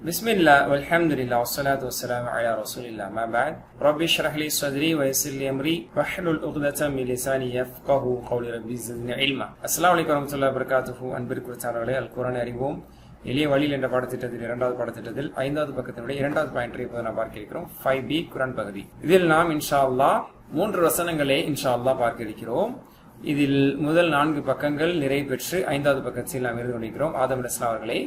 பிஸ்மில்லாஹ் வல்ஹம்துலில்லாஹ் வஸ்ஸலாத்து வஸ்ஸலாமு அலா ரசூலில்லாஹ் மா பஅத் ரப்பி ஷ்ரஹ் லி ஸத்ரி வ யஸ்ஸிர் லி அம்ரி வஹ்லுல் உக்ததம் மின் லிசானி யஃப்கஹு கௌலி ரப்பி ஸித்னி இல்மா. அஸ்ஸலாமு அலைக்கும் வரஹ்மத்துல்லாஹி வபரகாத்துஹு. அன்பிற்குரியவர்களே, அல் குர்ஆனை அறிவோம் எளிய வழியில் என்ற பாடத்திட்டத்தில் இரண்டாவது பாடத்திட்டத்தில் 5வது பக்கத்தினுடைய 2வது பாயிண்டை இப்போது நாம் பார்க்க இருக்கிறோம். 5B குர்ஆன் பகுதி. இதில் நாம் இன்ஷா அல்லாஹ் 3 வசனங்களை இன்ஷா அல்லாஹ் பார்க்க இருக்கிறோம். இதில் முதல் 4 பக்கங்கள் நிறைவு பெற்று 5வது பக்கத்தில் நாம் இருந்து கொண்டிருக்கிறோம். ஆதம் அலைஹிஸ்ஸலாம் அவர்களை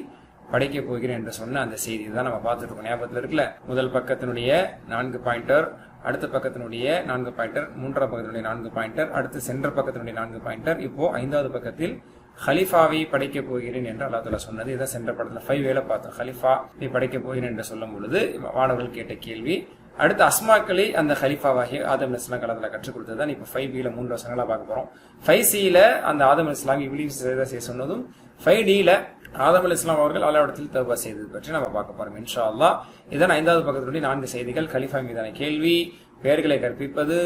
படைக்க போகிறேன் என்று சொன்ன அந்த செய்தி தான் நம்ம பார்த்துட்டு இருக்கோம். ஞாபகத்தில் இருக்குல்ல, முதல் பக்கத்தினுடைய 4 பாயிண்டர், அடுத்த பக்கத்தினுடைய 4 பாயிண்டர், 3வது பக்கத்தினுடைய 4 பாயிண்டர், அடுத்து சென்ற பக்கத்தினுடைய 4 பாயிண்டர். இப்போ 5வது பக்கத்தில் ஹலிஃபாவை படைக்க போகிறேன் என்று அல்லாஹ் தஆலா சொன்னது. இதை சென்ற படத்துல 5 பார்த்தோம். ஹலிஃபாவை படைக்க போகிறேன் என்று சொல்லும் பொழுது மாணவர்கள் கேட்ட கேள்வி. அடுத்த அஸ்மாக்களை அந்த ஹலிஃபாவாகிய ஆதம் அலைஹிஸ்ஸலாம் காலத்துல கற்றுக் கொடுத்ததுதான் இப்ப 5Bல 3 வசனங்களா பார்க்க போறோம். 5Cல அந்த ஆதம் அலைஹிஸ்ஸலாம் இப்லீஸ் செய்ய சொன்னதும், 5Dல ஆதம் அலைஹிஸ்ஸலாம் அவர்கள் அல்லாஹ்விடத்தில் தௌபா செய்தது பற்றி நம்ம பார்க்க போறோம் இன்ஷா அல்லாஹ். இதான் 5வது பக்கத்தினுடைய 4 செய்திகள். கலிஃபா மீதான கேள்வி, பெயர்களை கற்பிப்பது,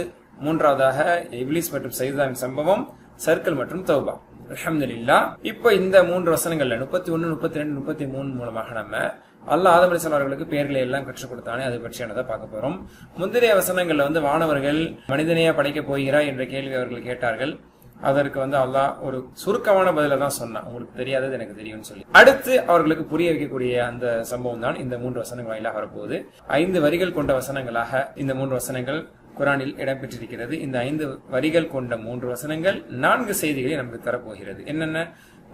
3வதாக இப்லீஸ் மற்றும் சைதானின் சம்பவம், சர்க்கிள் மற்றும் தௌபா. அல்ஹம்துலில்லாஹ். இப்போ இந்த 3 வசனங்கள்ல 31, 32, 33 மூலமாக நம்ம அல்லாஹ் ஆதம் அலைஹிஸ்ஸலாம் அவர்களுக்கு பெயர்களை எல்லாம் கற்றுக் கொடுத்தானே அது பற்றியானதை பார்க்க போறோம். முந்தைய வசனங்கள்ல வானவர்கள் மனிதனையா படைக்க போகிறாய் என்ற கேள்வி அவர்கள் கேட்டார்கள். அதற்கு அல்லாஹ் ஒரு சுருக்கமான பதில தான் சொன்னான், உங்களுக்கு தெரியாதது எனக்கு தெரியும்னு சொல்லி. அடுத்து அவர்களுக்கு புரிய வைக்கக்கூடிய அந்த சம்பவம் தான் இந்த 3 வசனங்கள் வாயிலாக வரப்போகுது. 5 வரிகள் கொண்ட வசனங்களாக இந்த 3 வசனங்கள் குர்ஆனில் இடம்பெற்றிருக்கிறது. இந்த 5 வரிகள் கொண்ட 3 வசனங்கள் 4 செய்திகளை நமக்கு தரப்போகிறது. என்னென்ன?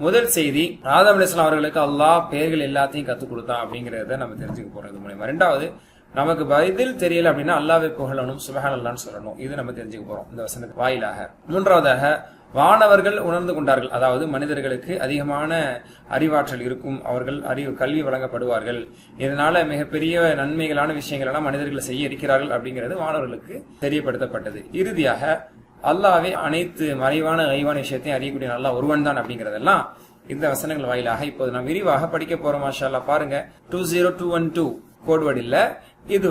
முதல் செய்தி, ஆதம் அலைஹிஸ்ஸலாம் அவர்களுக்கு அல்லாஹ் பெயர்கள் எல்லாத்தையும் கத்துக் கொடுத்தான் அப்படிங்கறத நம்ம தெரிஞ்சுக்க போறது மூலமா. 2வது, நமக்கு பதில் தெரியல அப்படின்னா அல்லாஹ்வை புகழணும், சுப்ஹானல்லாஹ்னு சொல்லணும். இது நம்ம தெரிஞ்சுக்க போறோம் இந்த வசனத்து வாயிலாக. 3வதாக, வானவர்கள் உணர்ந்து கொண்டார்கள், அதாவது மனிதர்களுக்கு அதிகமான அறிவாற்றல் இருக்கும், அவர்கள் கல்வி வழங்கப்படுவார்கள், இதனால மிகப்பெரிய நன்மைகளான விஷயங்கள் எல்லாம் மனிதர்கள் செய்ய இருக்கிறார்கள் அப்படிங்கிறது வானவர்களுக்கு தெரியப்படுத்தப்பட்டது. இறுதியாக அல்லாஹ்வே அனைத்து மறைவான கைவான விஷயத்தையும் அறியக்கூடிய அல்லாஹ் ஒருவன் தான் அப்படிங்கறதெல்லாம் இந்த வசனங்கள் வாயிலாக இப்போது நாம் விரிவாக படிக்க போறோம். மாஷா அல்லாஹ். பாருங்க, 20212 கோட்வேர்ட் இல்ல, இது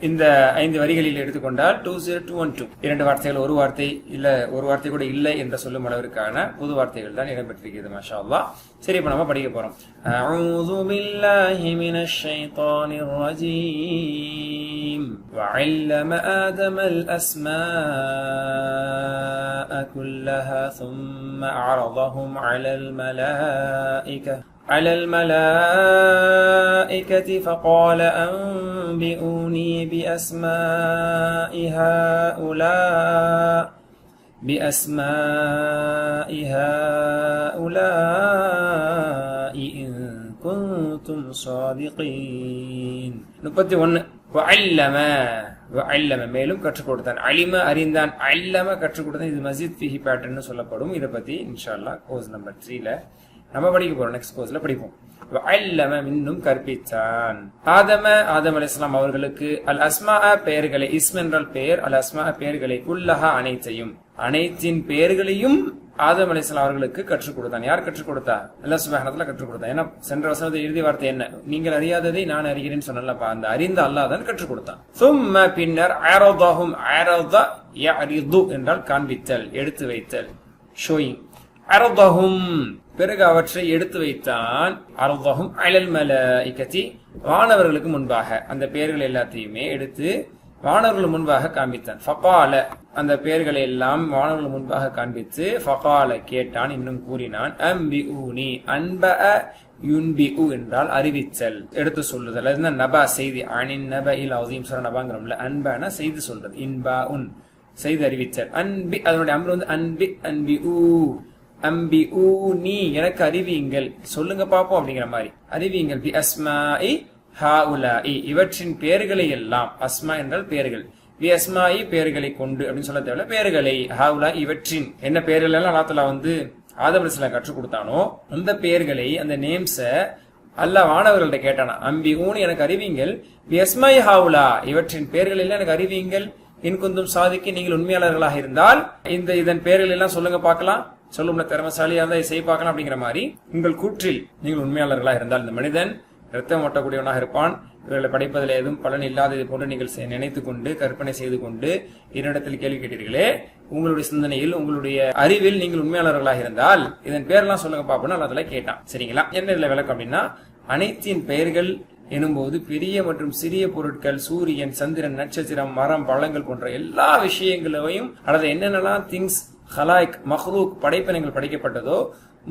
இந்த 5 வரிகளில் எடுத்துக்கொண்டால் 20212 2 வார்த்தைகள், ஒரு வார்த்தை இல்ல, ஒரு வார்த்தை கூட இல்லை என்று சொல்லும் அளவிற்கான புது வார்த்தைகள் தான் இடம்பெற்றிருக்கிறது. மாஷா அல்லாஹ். சரி, இப்ப நம்ம படிக்க போறோம். அஊது பில்லாஹி மினஷ் ஷைத்தானிர் ரஜீம். வஅல்லம ஆதமல் அஸ்மாஅ குல்லஹா ثم عرضهم على الملائكة فقال أنبئوني بأسماء هؤلاء إن كنتم صادقين. 31. வஅல்லம மேலும் கற்றுக் கொடுத்தான். அலிம அறிந்தான், அல்லம கற்றுக் கொடுத்தான். இது மஸீத் ஃபிஹி பேட்டர்ன் சொல்லப்படும். இதை பத்தி இன்ஷா அல்லாஹ் கோர்ஸ் நம்பர் 3ல நம்ம படிக்க போறோம். நெக்ஸ்ட் கோர்ஸ்ல படிப்போம். வஅல்லம இன்னும் கற்பித்தான். ஆதம் அலைஹிஸ்ஸலாம் அவர்களுக்கு அல் அஸ்மா பெயர்களை, இஸ்ம் என்றால் பெயர், அல் அஸ்மா பெயர்களை, குல்லஹா அனைத்தையும், அனைத்தின் பெயர்களையும் ஆதம் அலைஹிஸ்ஸலாம் அவர்களுக்கு கற்றுக் கொடுத்தான். யார் கற்றுக் கொடுத்தா? அல்லாஹ் சுப்ஹானஹு வ தஆலா கற்றுக் கொடுத்தான். ஏன்னா சென்ற வசனத்தில் இறுதி வார்த்தை என்ன? நீங்கள் அறியாததை நான் அறிகிறேன் சொன்னல்லப்பா, அந்த அறிந்த அல்லாஹ் தான் கற்றுக் கொடுத்தான். சும்ம பின்னர் அரதஹும், அரத யரிது என்றால் காண்பித்தல், எடுத்து வைத்தல், ஷோயிங். அரதஹும் பிறகு அவற்றை எடுத்து வைத்தான். அரதஹும் அலல் மலாயிகதி வானவர்களுக்கு முன்பாக அந்த பெயர்கள் எல்லாத்தையுமே எடுத்து வானவர்கள் முன்பாக காண்பித்தான். ஃபகால அந்த பெயர்களை எல்லாம் வானவர்கள் முன்பாக காண்பித்து ஃபகால கேட்டான், இன்னும் கூறினான். அம்பிஊனி, அன்பஅ யுன்பிஉ என்றால் அறிவித்தல், எடுத்து சொல்லுதல். அதுதான் நபா செய்தி. அனின் நபஇல் அஸீம் சொல்ற நபாங்கிறோம்ல, அன்பனா செய்தி சொல்றது, இன்பஉன் செய்தி அறிவித்தல். அன்பி அதனுடைய அம்ரு அன்பி, அன்பிஉ, அம்பிஊனி எனக்கு அறிவியுங்கள், சொல்லுங்க பாப்போம் அப்படிங்கிற மாதிரி, அறிவியுங்கள். பி அஸ்மாஇ ஹாஉலாஇ இவற்றின் பெயர்களை எல்லாம், அஸ்மா என்றால் பெயர்கள், பி அஸ்மாஇ பெயர்களை கொண்டு அப்படின்னு சொல்ல தேவையில்ல, பெயர்களை, ஹாஉலாஇ இவற்றின் என்ன பெயர்கள் எல்லாம் அல்லாஹ் தஆலா ஆதம் அலைஹிஸ்ஸலாம் கற்றுக் கொடுத்தானோ அந்த பெயர்களை, அந்த நேம்ஸ அல்லாஹ் வானவர்கள்ட்ட கேட்டானா. அம்பி ஊனி எனக்கு அறிவியுங்கள், பி அஸ்மாஇ ஹாஉலா இவற்றின் பெயர்கள் எல்லாம் எனக்கு அறிவியுங்கள், இன் குந்தும் சாதிக்கு நீங்கள் உண்மையாளர்களாக இருந்தால் இதன் பெயர்கள் எல்லாம் சொல்லுங்க பார்க்கலாம், சொல்லும்ல திறமசாலியா இருந்தா செய்ய பார்க்கலாம் அப்படிங்கிற மாதிரி உங்கள் கூற்றில் நீங்கள் உண்மையாளர்களாக இருந்தால் இந்த மனிதன் ரத்தம் ஓட்டக்கூடியவனாக இருப்பான், இவர்களை படைப்பதில் எதுவும் பலன் இல்லாதது போன்று நீங்கள் நினைத்து கொண்டு கற்பனை செய்து கொண்டு என்னிடத்தில் கேள்வி கேட்டீர்களே, உங்களுடைய சிந்தனையில் உங்களுடைய அறிவில் நீங்கள் உண்மையாளர்களாக இருந்தால் இதன் பேரெல்லாம் சொல்லுங்க பாப்போம்னு அல்லாஹ் கேட்டான். சரிங்களா? என்ன இதுல விளக்கம் அப்படின்னா, அனைத்தின் பெயர்கள் எனும்போது பெரிய மற்றும் சிறிய பொருட்கள், சூரியன், சந்திரன், நட்சத்திரம், மரம், பழங்கள் போன்ற எல்லா விஷயங்களையும் அல்லது என்னென்னலாம் திங்ஸ் ஹலாய்க் மஹ்லூக் படைப்பினங்கள் படைக்கப்பட்டதோ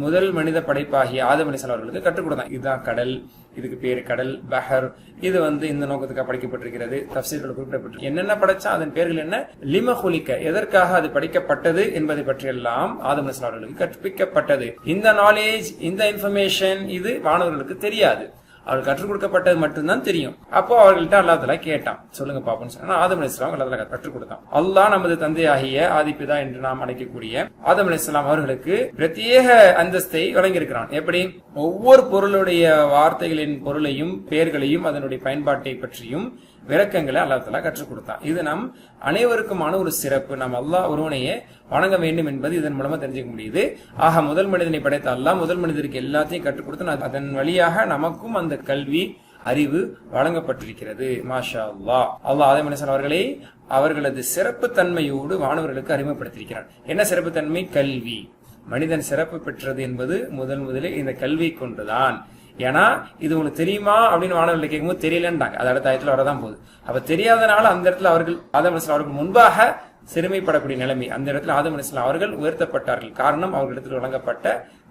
முதல் மனித படைப்பாகிய ஆதம் அலைஹிஸ்ஸலாம் அவர்களுக்கு கற்றுக் கொடுத்தான். இதுதான் கடல், இதுக்கு பேரு கடல், பஹர், இது இந்த நோக்கத்துக்காக படைக்கப்பட்டிருக்கிறது. தஃசீர்கள் குறிப்பிடப்பட்டு என்னென்ன படைச்சா அதன் பேர்கள் என்ன, லிம ஹுலிக, எதற்காக அது படைக்கப்பட்டது என்பதை பற்றியெல்லாம் ஆதம் அலைஹிஸ்ஸலாம் அவர்களுக்கு கற்பிக்கப்பட்டது. இந்த நாலேஜ், இந்த இன்ஃபர்மேஷன் இது மாணவர்களுக்கு தெரியாது. அவர்கள் கற்றுக் கொடுக்கப்பட்டது மட்டும்தான் தெரியும். அப்போ அவர்கள்ட்ட அல்லாஹ் தஆலா கேட்டான், சொல்லுங்க பாப்போம்னு சொன்னா ஆதம் அலைஹிஸ்ஸலாம் அல்லாஹ் தஆலா கற்றுக் கொடுத்தான். அல்லாஹ் நமது தந்தையாகிய ஆதிபிதா என்று நாம் அழைக்கக்கூடிய ஆதம் அலைஹிஸ்ஸலாம் அவர்களுக்கு பிரத்யேக அந்தஸ்தை வழங்கியிருக்கிறான். எப்படி? ஒவ்வொரு பொருளுடைய வார்த்தைகளின் பொருளையும் பெயர்களையும் அதனுடைய பயன்பாட்டை பற்றியும் விளக்கங்களை அல்லாஹ் தஆலா கற்றுக் கொடுத்தான். இது நம் அனைவருக்குமான ஒரு சிறப்பு. நாம் அல்லாஹ் ஒருவனையே வணங்க வேண்டும் என்பது இதன் மூலமா தெரிஞ்சுக்க முடியுது. ஆக முதல் மனிதனை படைத்த அல்லாஹ் முதல் மனிதருக்கு எல்லாத்தையும் கற்றுக் கொடுத்து அதன் வழியாக நமக்கும் அந்த கல்வி, அறிவு வழங்கப்பட்டிருக்கிறது. மாஷா அல்லாஹ். அல்லாஹ் ஆதம் அலைஹிஸ்ஸலாம் அவர்களை அவர்களது சிறப்பு தன்மையோடு மாணவர்களுக்கு அறிமுகப்படுத்தியிருக்கிறார். என்ன சிறப்பு தன்மை? கல்வி. மனிதன் சிறப்பு பெற்றது என்பது முதலில் இந்த கல்வி கொண்டுதான். ஏன்னா இது உங்களுக்கு தெரியுமா அப்படின்னு மாணவர்களை கேட்கும்போது தெரியலன்றாங்க. அது அடுத்த ஆயத்துல வரதான் போகுது. அப்ப தெரியாதனால அந்த இடத்துல அவர்கள் ஆதம் அலைஹிஸ்ஸலாம் அவர்கள் முன்பாக சிறுமைப்படக்கூடிய நிலைமை. அந்த இடத்துல ஆதம் அலைஹிஸ்ஸலாம் அவர்கள் உயர்த்தப்பட்டார்கள். காரணம் அவர்களிடத்தில் வழங்கப்பட்ட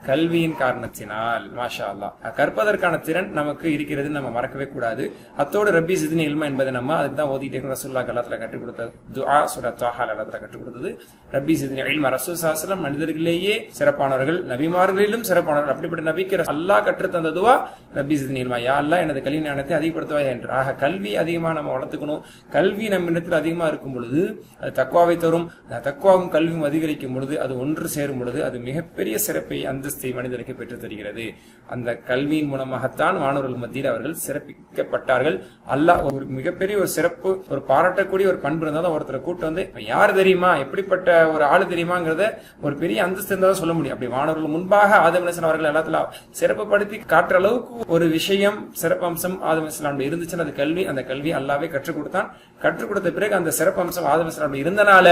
கல்வியின் காரணத்தினால். மாஷா அல்லாஹ். கற்பதற்கான திறன் நமக்கு இருக்கிறது, நம்ம மறக்கவே கூடாது. அத்தோடு ரப்பி ஸித்னி இல்மா என்பதை நம்ம அதுக்கு தான் ஓதிட்டே ரசூலுல்லாஹி அல்லாஹ் கற்றுக் கொடுத்தது. துஆ சூரா தாஹா அல்லாஹ் கற்றுக் கொடுத்தது ரப்பி ஸித்னி இல்மா. ரசூல் ஸல்லல்லாஹு அலைஹி வஸல்லம் மனிதர்களிலேயே சிறப்பானவர்கள், நபிமார்களிலும் சிறப்பானவர்கள். அப்படிப்பட்ட நபிக்கு அல்லாஹ் கற்று தந்த துஆ ரப்பி ஸித்னி இல்மா, யா அல்லாஹ் எனது கல்வி ஞானத்தை அதிகப்படுத்துவாய் என்று. ஆக கல்வி அதிகமா நம்ம வளர்த்துக்கணும். கல்வி நம்ம இடத்தில் அதிகமா இருக்கும் பொழுது அது தக்வாவை தரும். தக்வாவும் கல்வியும் அதிகரிக்கும் பொழுது, அது ஒன்று சேரும் பொழுது அது மிகப்பெரிய சிறப்பை, அந்தஸ்தை மனிதனுக்கு பெற்றுத் தருகிறது. அந்த கல்வியின் மூலமாகத்தான் மாணவர்கள் மத்தியில் அவர்கள் சிறப்பிக்கப்பட்டார்கள். அல்லாஹ் ஒரு மிகப்பெரிய ஒரு சிறப்பு, ஒரு பாராட்டக்கூடிய ஒரு பண்பு இருந்தாலும் ஒருத்தரை கூட்டு யார் தெரியுமா, எப்படிப்பட்ட ஒரு ஆளு தெரியுமாங்கிறத ஒரு பெரிய அந்தஸ்து இருந்தாலும் சொல்ல முடியும். அப்படி மாணவர்கள் முன்பாக ஆதம் அலைஹிஸ்ஸலாம் அவர்கள் எல்லாத்துல சிறப்புப்படுத்தி காட்டுற அளவுக்கு ஒரு விஷயம், சிறப்பு அம்சம் ஆதம் அலைஹிஸ்ஸலாம் இருந்துச்சுன்னா அது கல்வி. அந்த கல்வி அல்லாஹ்வே கற்றுக் கொடுத்தான். கற்றுக் கொடுத்த பிறகு அந்த சிறப்பு அம்சம் ஆதம் அலைஹிஸ்ஸலாம் இருந்தனால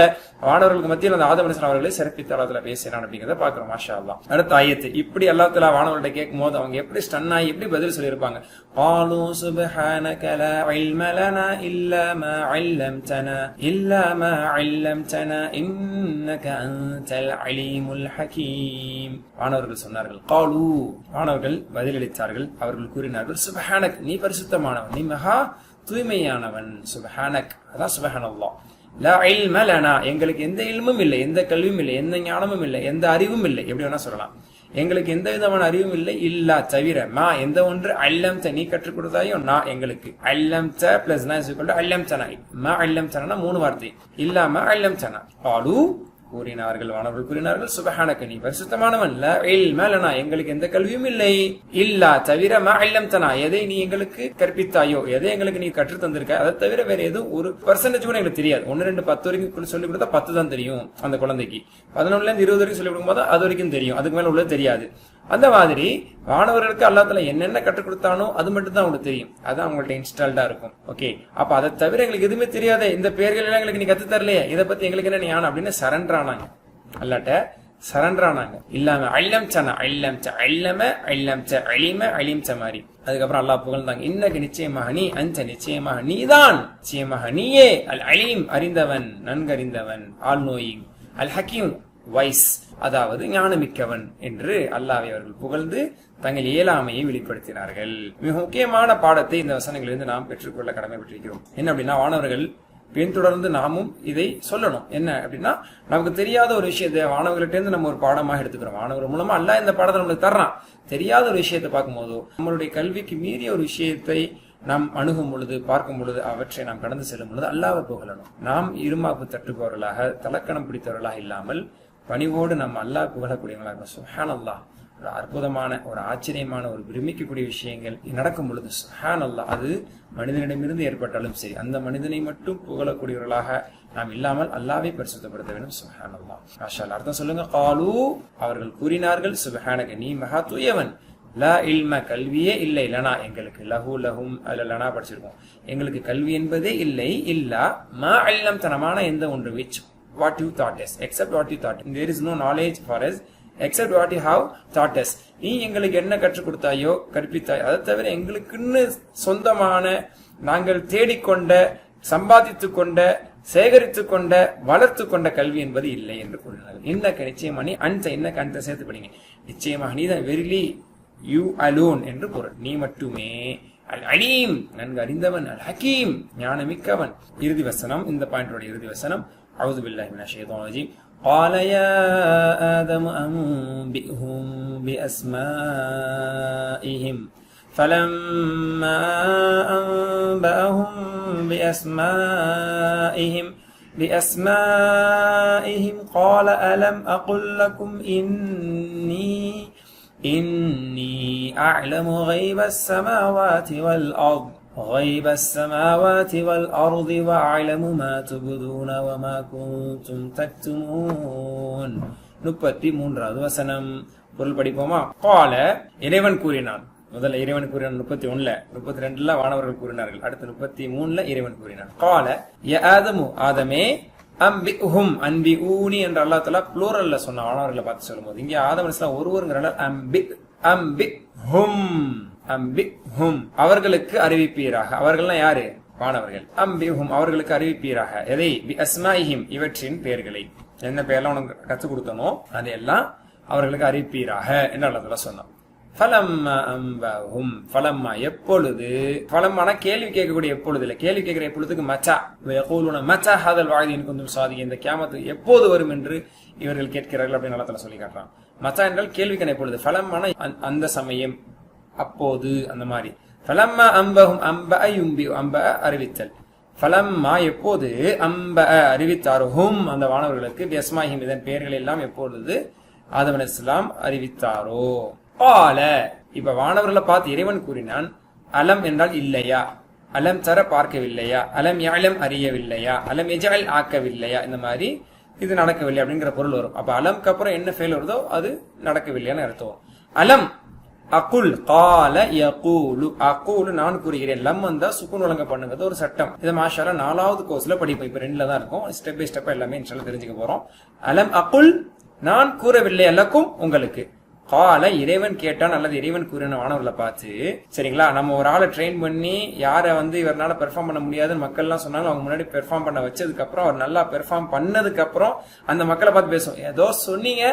மாணவர்களுக்கு மத்தியில் அந்த ஆதம் அலைஹிஸ்ஸலாம் அவர்களை சிறப்பித்து அல்லாஹ் தஆலா பேசினான் அப்படிங்கிறத பாக்குறோம். மாஷா அல்லாஹ். அடுத்த ஆயத்து இப்படி அல்லாஹ் தஆலா மாணவர்கள்ட்ட கேட்கும் போது அவங்க எப்படி ஸ்டன் ஆகி எப்படி பதில் சொல்லியிருப்பாங்க. قالوا سبحانك لا علم لنا إلا ما علمتنا إنك أنت العليم الحكيم. மாணவர்கள் சொன்னார்கள், قالوا, மாணவர்கள் பதிலளித்தார்கள். அவர்கள் கூறினார்கள், சுப்ஹானக், நீ பரிசுத்தமானவன், நீ மகா தூய்மையானவன். சுப்ஹானக், அதான் சுப்ஹானல்லாஹ். லா இல்ம லனா, எங்களுக்கு எந்த இல்மும் இல்லை, எந்த கல்வியும் இல்லை, எந்த ஞானமும் இல்லை, எந்த அறிவும் இல்லை. எப்படி வேணா சொல்லலாம். எங்களுக்கு எந்த விதமான அறிவும் இல்லை, இல்லா தவிர, மா எந்த ஒன்று அல்லம்த நீ கற்றுக் கொடுத்தாயோ, நான் எங்களுக்கு அல்லம்த பிளஸ் அல்லம்தனா, மா அல்லம்தனா 3 வார்த்தை, இல்லாம அல்லம்தனா. ஆலு கூறினார்கள், மாணவர்கள் கூறினார்கள், சுப்ஹானக, நீ பரிசுத்தமானவன், லா இல்ம லனா, எங்களுக்கு எந்த கல்வியும் இல்லை, இல்லா தவிர மா அல்லம்தனா, எதை நீ எங்களுக்கு கற்பித்தாயோ, எதை எங்களுக்கு நீ கற்று தந்திருக்க, அதை தவிர வேற எதுவும் 1% கூட எங்களுக்கு தெரியாது. 1, 2, 10 வரைக்கும் சொல்லிக் கொடுத்தா 10 தான் தெரியும் அந்த குழந்தைக்கு. 11ல இருந்து 20 வரைக்கும் சொல்லிக் கொடுக்கும் போது அது வரைக்கும் தெரியும், அதுக்கு மேல உள்ளது தெரியாது. அந்த மாதிரி மாணவர்களுக்கு அல்லாஹ் தஆலா என்னென்ன கற்றுக் கொடுத்தானோ அது மட்டும் தான் உங்களுக்கு தெரியும். அதான் அவங்கள்ட்ட இன்ஸ்டால்டா இருக்கும். ஓகே, அப்ப அதை தவிர எங்களுக்கு எதுவுமே தெரியாத, இந்த பேர்கள் எல்லாம் எங்களுக்கு நீ கத்து தரலையே, இதை பத்தி எங்களுக்கு என்ன ஞானம் அப்படின்னு சரண்டர் ஆனாங்க. அல்லாட்ட சரண்டர் ஆனாங்க. இல்லாம அல்லம்சனா, அல்லம்ச அல்லம அல்லம்ச அலிம அலிம்ச மாதிரி. அதுக்கப்புறம் அல்லாஹ் புகழ்ந்தாங்க, இன்னக்கு நிச்சயமாக நீ, அந்த நிச்சயமாக நீதான், நிச்சயமாக நீயே, அல் அலீம் அறிந்தவன், நன்கறிந்தவன், ஆல் நோயிங், அல் ஹக்கீம் வைஸ், அதாவது ஞானமிக்கவன் என்று அல்லாஹ்வை அவர்கள் புகழ்ந்து தங்கள் இயலாமையை வெளிப்படுத்தினார்கள். மிக முக்கியமான பாடத்தை இந்த வசனங்களிலிருந்து நாம் பெற்றுக்கொள்ள கடமைப்பட்டிருக்கிறோம். என்ன அப்படின்னா, மாணவர்கள் பின்தொடர்ந்து நாமும் இதை சொல்லணும். என்ன அப்படின்னா, நமக்கு தெரியாத ஒரு விஷயத்தை மாணவர்கள்ட்ட இருந்து நம்ம ஒரு பாடமாக எடுத்துக்கிறோம். மாணவர்கள் மூலமா அல்லாஹ் இந்த பாடத்தை நம்மளுக்கு தர்றான். தெரியாத ஒரு விஷயத்தை பார்க்கும் போதோ, நம்மளுடைய கல்விக்கு மீறிய ஒரு விஷயத்தை நாம் அணுகும் பொழுது, பார்க்கும் பொழுது, அவற்றை நாம் கடந்து செல்லும் பொழுது அல்லாஹ்வை புகழணும். நாம் இருமாப்பு தட்டுபவர்களாக, தலக்கணம் பிடித்தவர்களாக இல்லாமல் பணிவோடு நம்ம அல்லாஹ் புகழக்கூடியவங்களாக, சுப்ஹானல்லாஹ், ஒரு அற்புதமான, ஒரு ஆச்சரியமான, ஒரு விரும்பிக்கக்கூடிய விஷயங்கள் நடக்கும் பொழுது சுப்ஹானல்லாஹ், அது மனிதனிடமிருந்து ஏற்பட்டாலும் சரி, அந்த மனிதனை மட்டும் புகழக்கூடியவர்களாக நாம் இல்லாமல் அல்லாஹ்வை பரிசுத்தப்படுத்த வேண்டும். சுப்ஹானல்லாஹ். மாஷா அல்லாஹ். அர்த்தம் சொல்லுங்க. காலு, அவர்கள் கூறினார்கள், சுப்ஹானக, நீ மகா தூயவன், லா இல்ம, கல்வியே இல்லை, லனா எங்களுக்கு, லஹு லஹும் அல்ல லனா படிச்சிருக்கோம், எங்களுக்கு கல்வி என்பதே இல்லை, இல்லா மா அல்லம் தனமான எந்த ஒன்று, which what you taught us, except what you taught. There is no knowledge for us except what you have taught us. நீ எங்களுக்கு என்ன கற்றுக் கொடுத்தாயோ கற்பித்தாயோ அதை தவிர எங்களுக்குன்னு சொந்தமான நாங்கள் தேடிக்கொண்ட சம்பாதித்து கொண்ட சேகரித்து கொண்ட வளர்த்து கொண்ட கல்வி என்பது இல்லை என்று கூறினார்கள். இன்னக்க நிச்சயமா நீ இன்னக்க அந்த சேர்த்து படிங்க, நிச்சயமாக நீதான் வெரிலி யூ அலோன் என்று பொருள், நீ மட்டுமே அல் அலீம் நன்கு அறிந்தவன், அல் ஹக்கீம் ஞானமிக்கவன். இறுதி வசனம், இந்த பாயிண்டோட இறுதி வசனம், அஊது பில்லாஹி மினஷ் ஷைத்தானிர் ரஜீம். قال يا آدم أنبئهم بأسمائهم فلما أنبأهم بأسمائهم قال ألم أقل لكم إني أعلم غيب السماوات والأرض وأعلم ما تبدون وما كنتم تكتمون. 33வது வசனம் பொருள் படிப்போமா? قال இறைவன் கூறினான். முதல்ல இறைவன் கூறினான் 31ல, 32ல வானவர்கள் கூறினார்கள், அடுத்து 33ல இறைவன் கூறினான். قال يا آدم ஆதமே அம்பிஹும் அன்பிஊனி என்று அல்லாஹ் தஆலா ப்ளூரல்ல சொன்ன வானவர்களை பார்த்து சொல்லும்போது இங்க ஆதம் அலைஹிஸ்ஸலாம் ஒருவர்ங்கறனால அம்பிஹும் அவர்களுக்கு அறிவிப்பீராக. அவர்கள்னா யாரு? வானவர்கள். அம்பிஹும் அவர்களுக்கு அறிவிப்பீராக. எதை? பி அஸ்மாஇஹிம் இவற்றின் பெயர்களை, என்ன பெயர்லாம் உனக்கு கற்றுக் கொடுத்தனோ அதையெல்லாம் அவர்களுக்கு அறிவிப்பீராக என்று அல்லாஹ் தஆலா சொன்னான். ஃபலம்மா எப்பொழுது, ஃபலம்மான கேள்வி கேட்கக்கூடிய எப்பொழுது இல்ல, கேள்வி கேட்கிற எப்பொழுதுக்கு மச்சா மச்சா ஹாதல் வாய்தின் கொஞ்சம் சாதி, இந்த கியாமத்து எப்போது வரும் என்று இவர்கள் கேட்கிறார்கள் அப்படின்னு அல்லாஹ் தஆலா சொல்லி காட்டுறான். மச்சா என்றால் கேள்விக்கான எப்பொழுது, ஃபலம்மான அந்த சமயம், அப்போது, அந்த மாதிரி. ஃபலம்மா அம்பஹும் அம்ப அறிவித்தல், ஃபலம்மா எப்போது, அம்ப அறிவித்தாரோஹும் அந்த வானவர்களுக்கு, பியஸ்மாஹிம் இதன் பெயர்கள் எல்லாம் எப்பொழுது ஆதம் அலைஹிஸ்ஸலாம் அறிவித்தாரோ. கால இப்ப வானவர்களை பார்த்து இறைவன் கூறினான், அலம் என்றால் இல்லையா, அலம் தர பார்க்கவில்லையா, அலம் யாழம் அறியவில்லையா, அலம் எஜால் ஆக்கவில்லையா, இந்த மாதிரி இது நடக்கவில்லை அப்படிங்கிற பொருள் வரும். அப்ப அலம்க்கு அப்புறம் என்ன ஃபெயில் வருதோ அது நடக்கவில்லைன்னு அர்த்தம். அலம் அகுல் கால யகூலு, அகூலு நான் கூறுகிறேன், லம் வந்தா சுக்குன் வழங்க பண்ணுங்கிறது ஒரு சட்டம். இதை மாஷால்லா 4வது கோர்ஸ்ல படிப்போம், இப்ப 2ல தான் இருக்கும். ஸ்டெப் பை ஸ்டெப்பா எல்லாமே இன்ஷால்லா தெரிஞ்சுக்க போறோம். அலம் அகுல் நான் கூறவில்லை அல்லக்கும் உங்களுக்கு, கால இறைவன் கேட்டான் அல்லது இறைவன் கூறின வானவர்களை பார்த்து. சரிங்களா, நம்ம ஒரு ஆளை ட்ரெயின் பண்ணி யாரை இவரால பெர்ஃபார்ம் பண்ண முடியாதுன்னு மக்கள் எல்லாம் சொன்னாங்க, அவங்க முன்னாடி பெர்ஃபார்ம் பண்ண வச்சதுக்கு அப்புறம் அவர் நல்லா பெர்ஃபார்ம் பண்ணதுக்கு அப்புறம் அந்த மக்களை பார்த்து பேசுவோம், ஏதோ சொன்னீங்க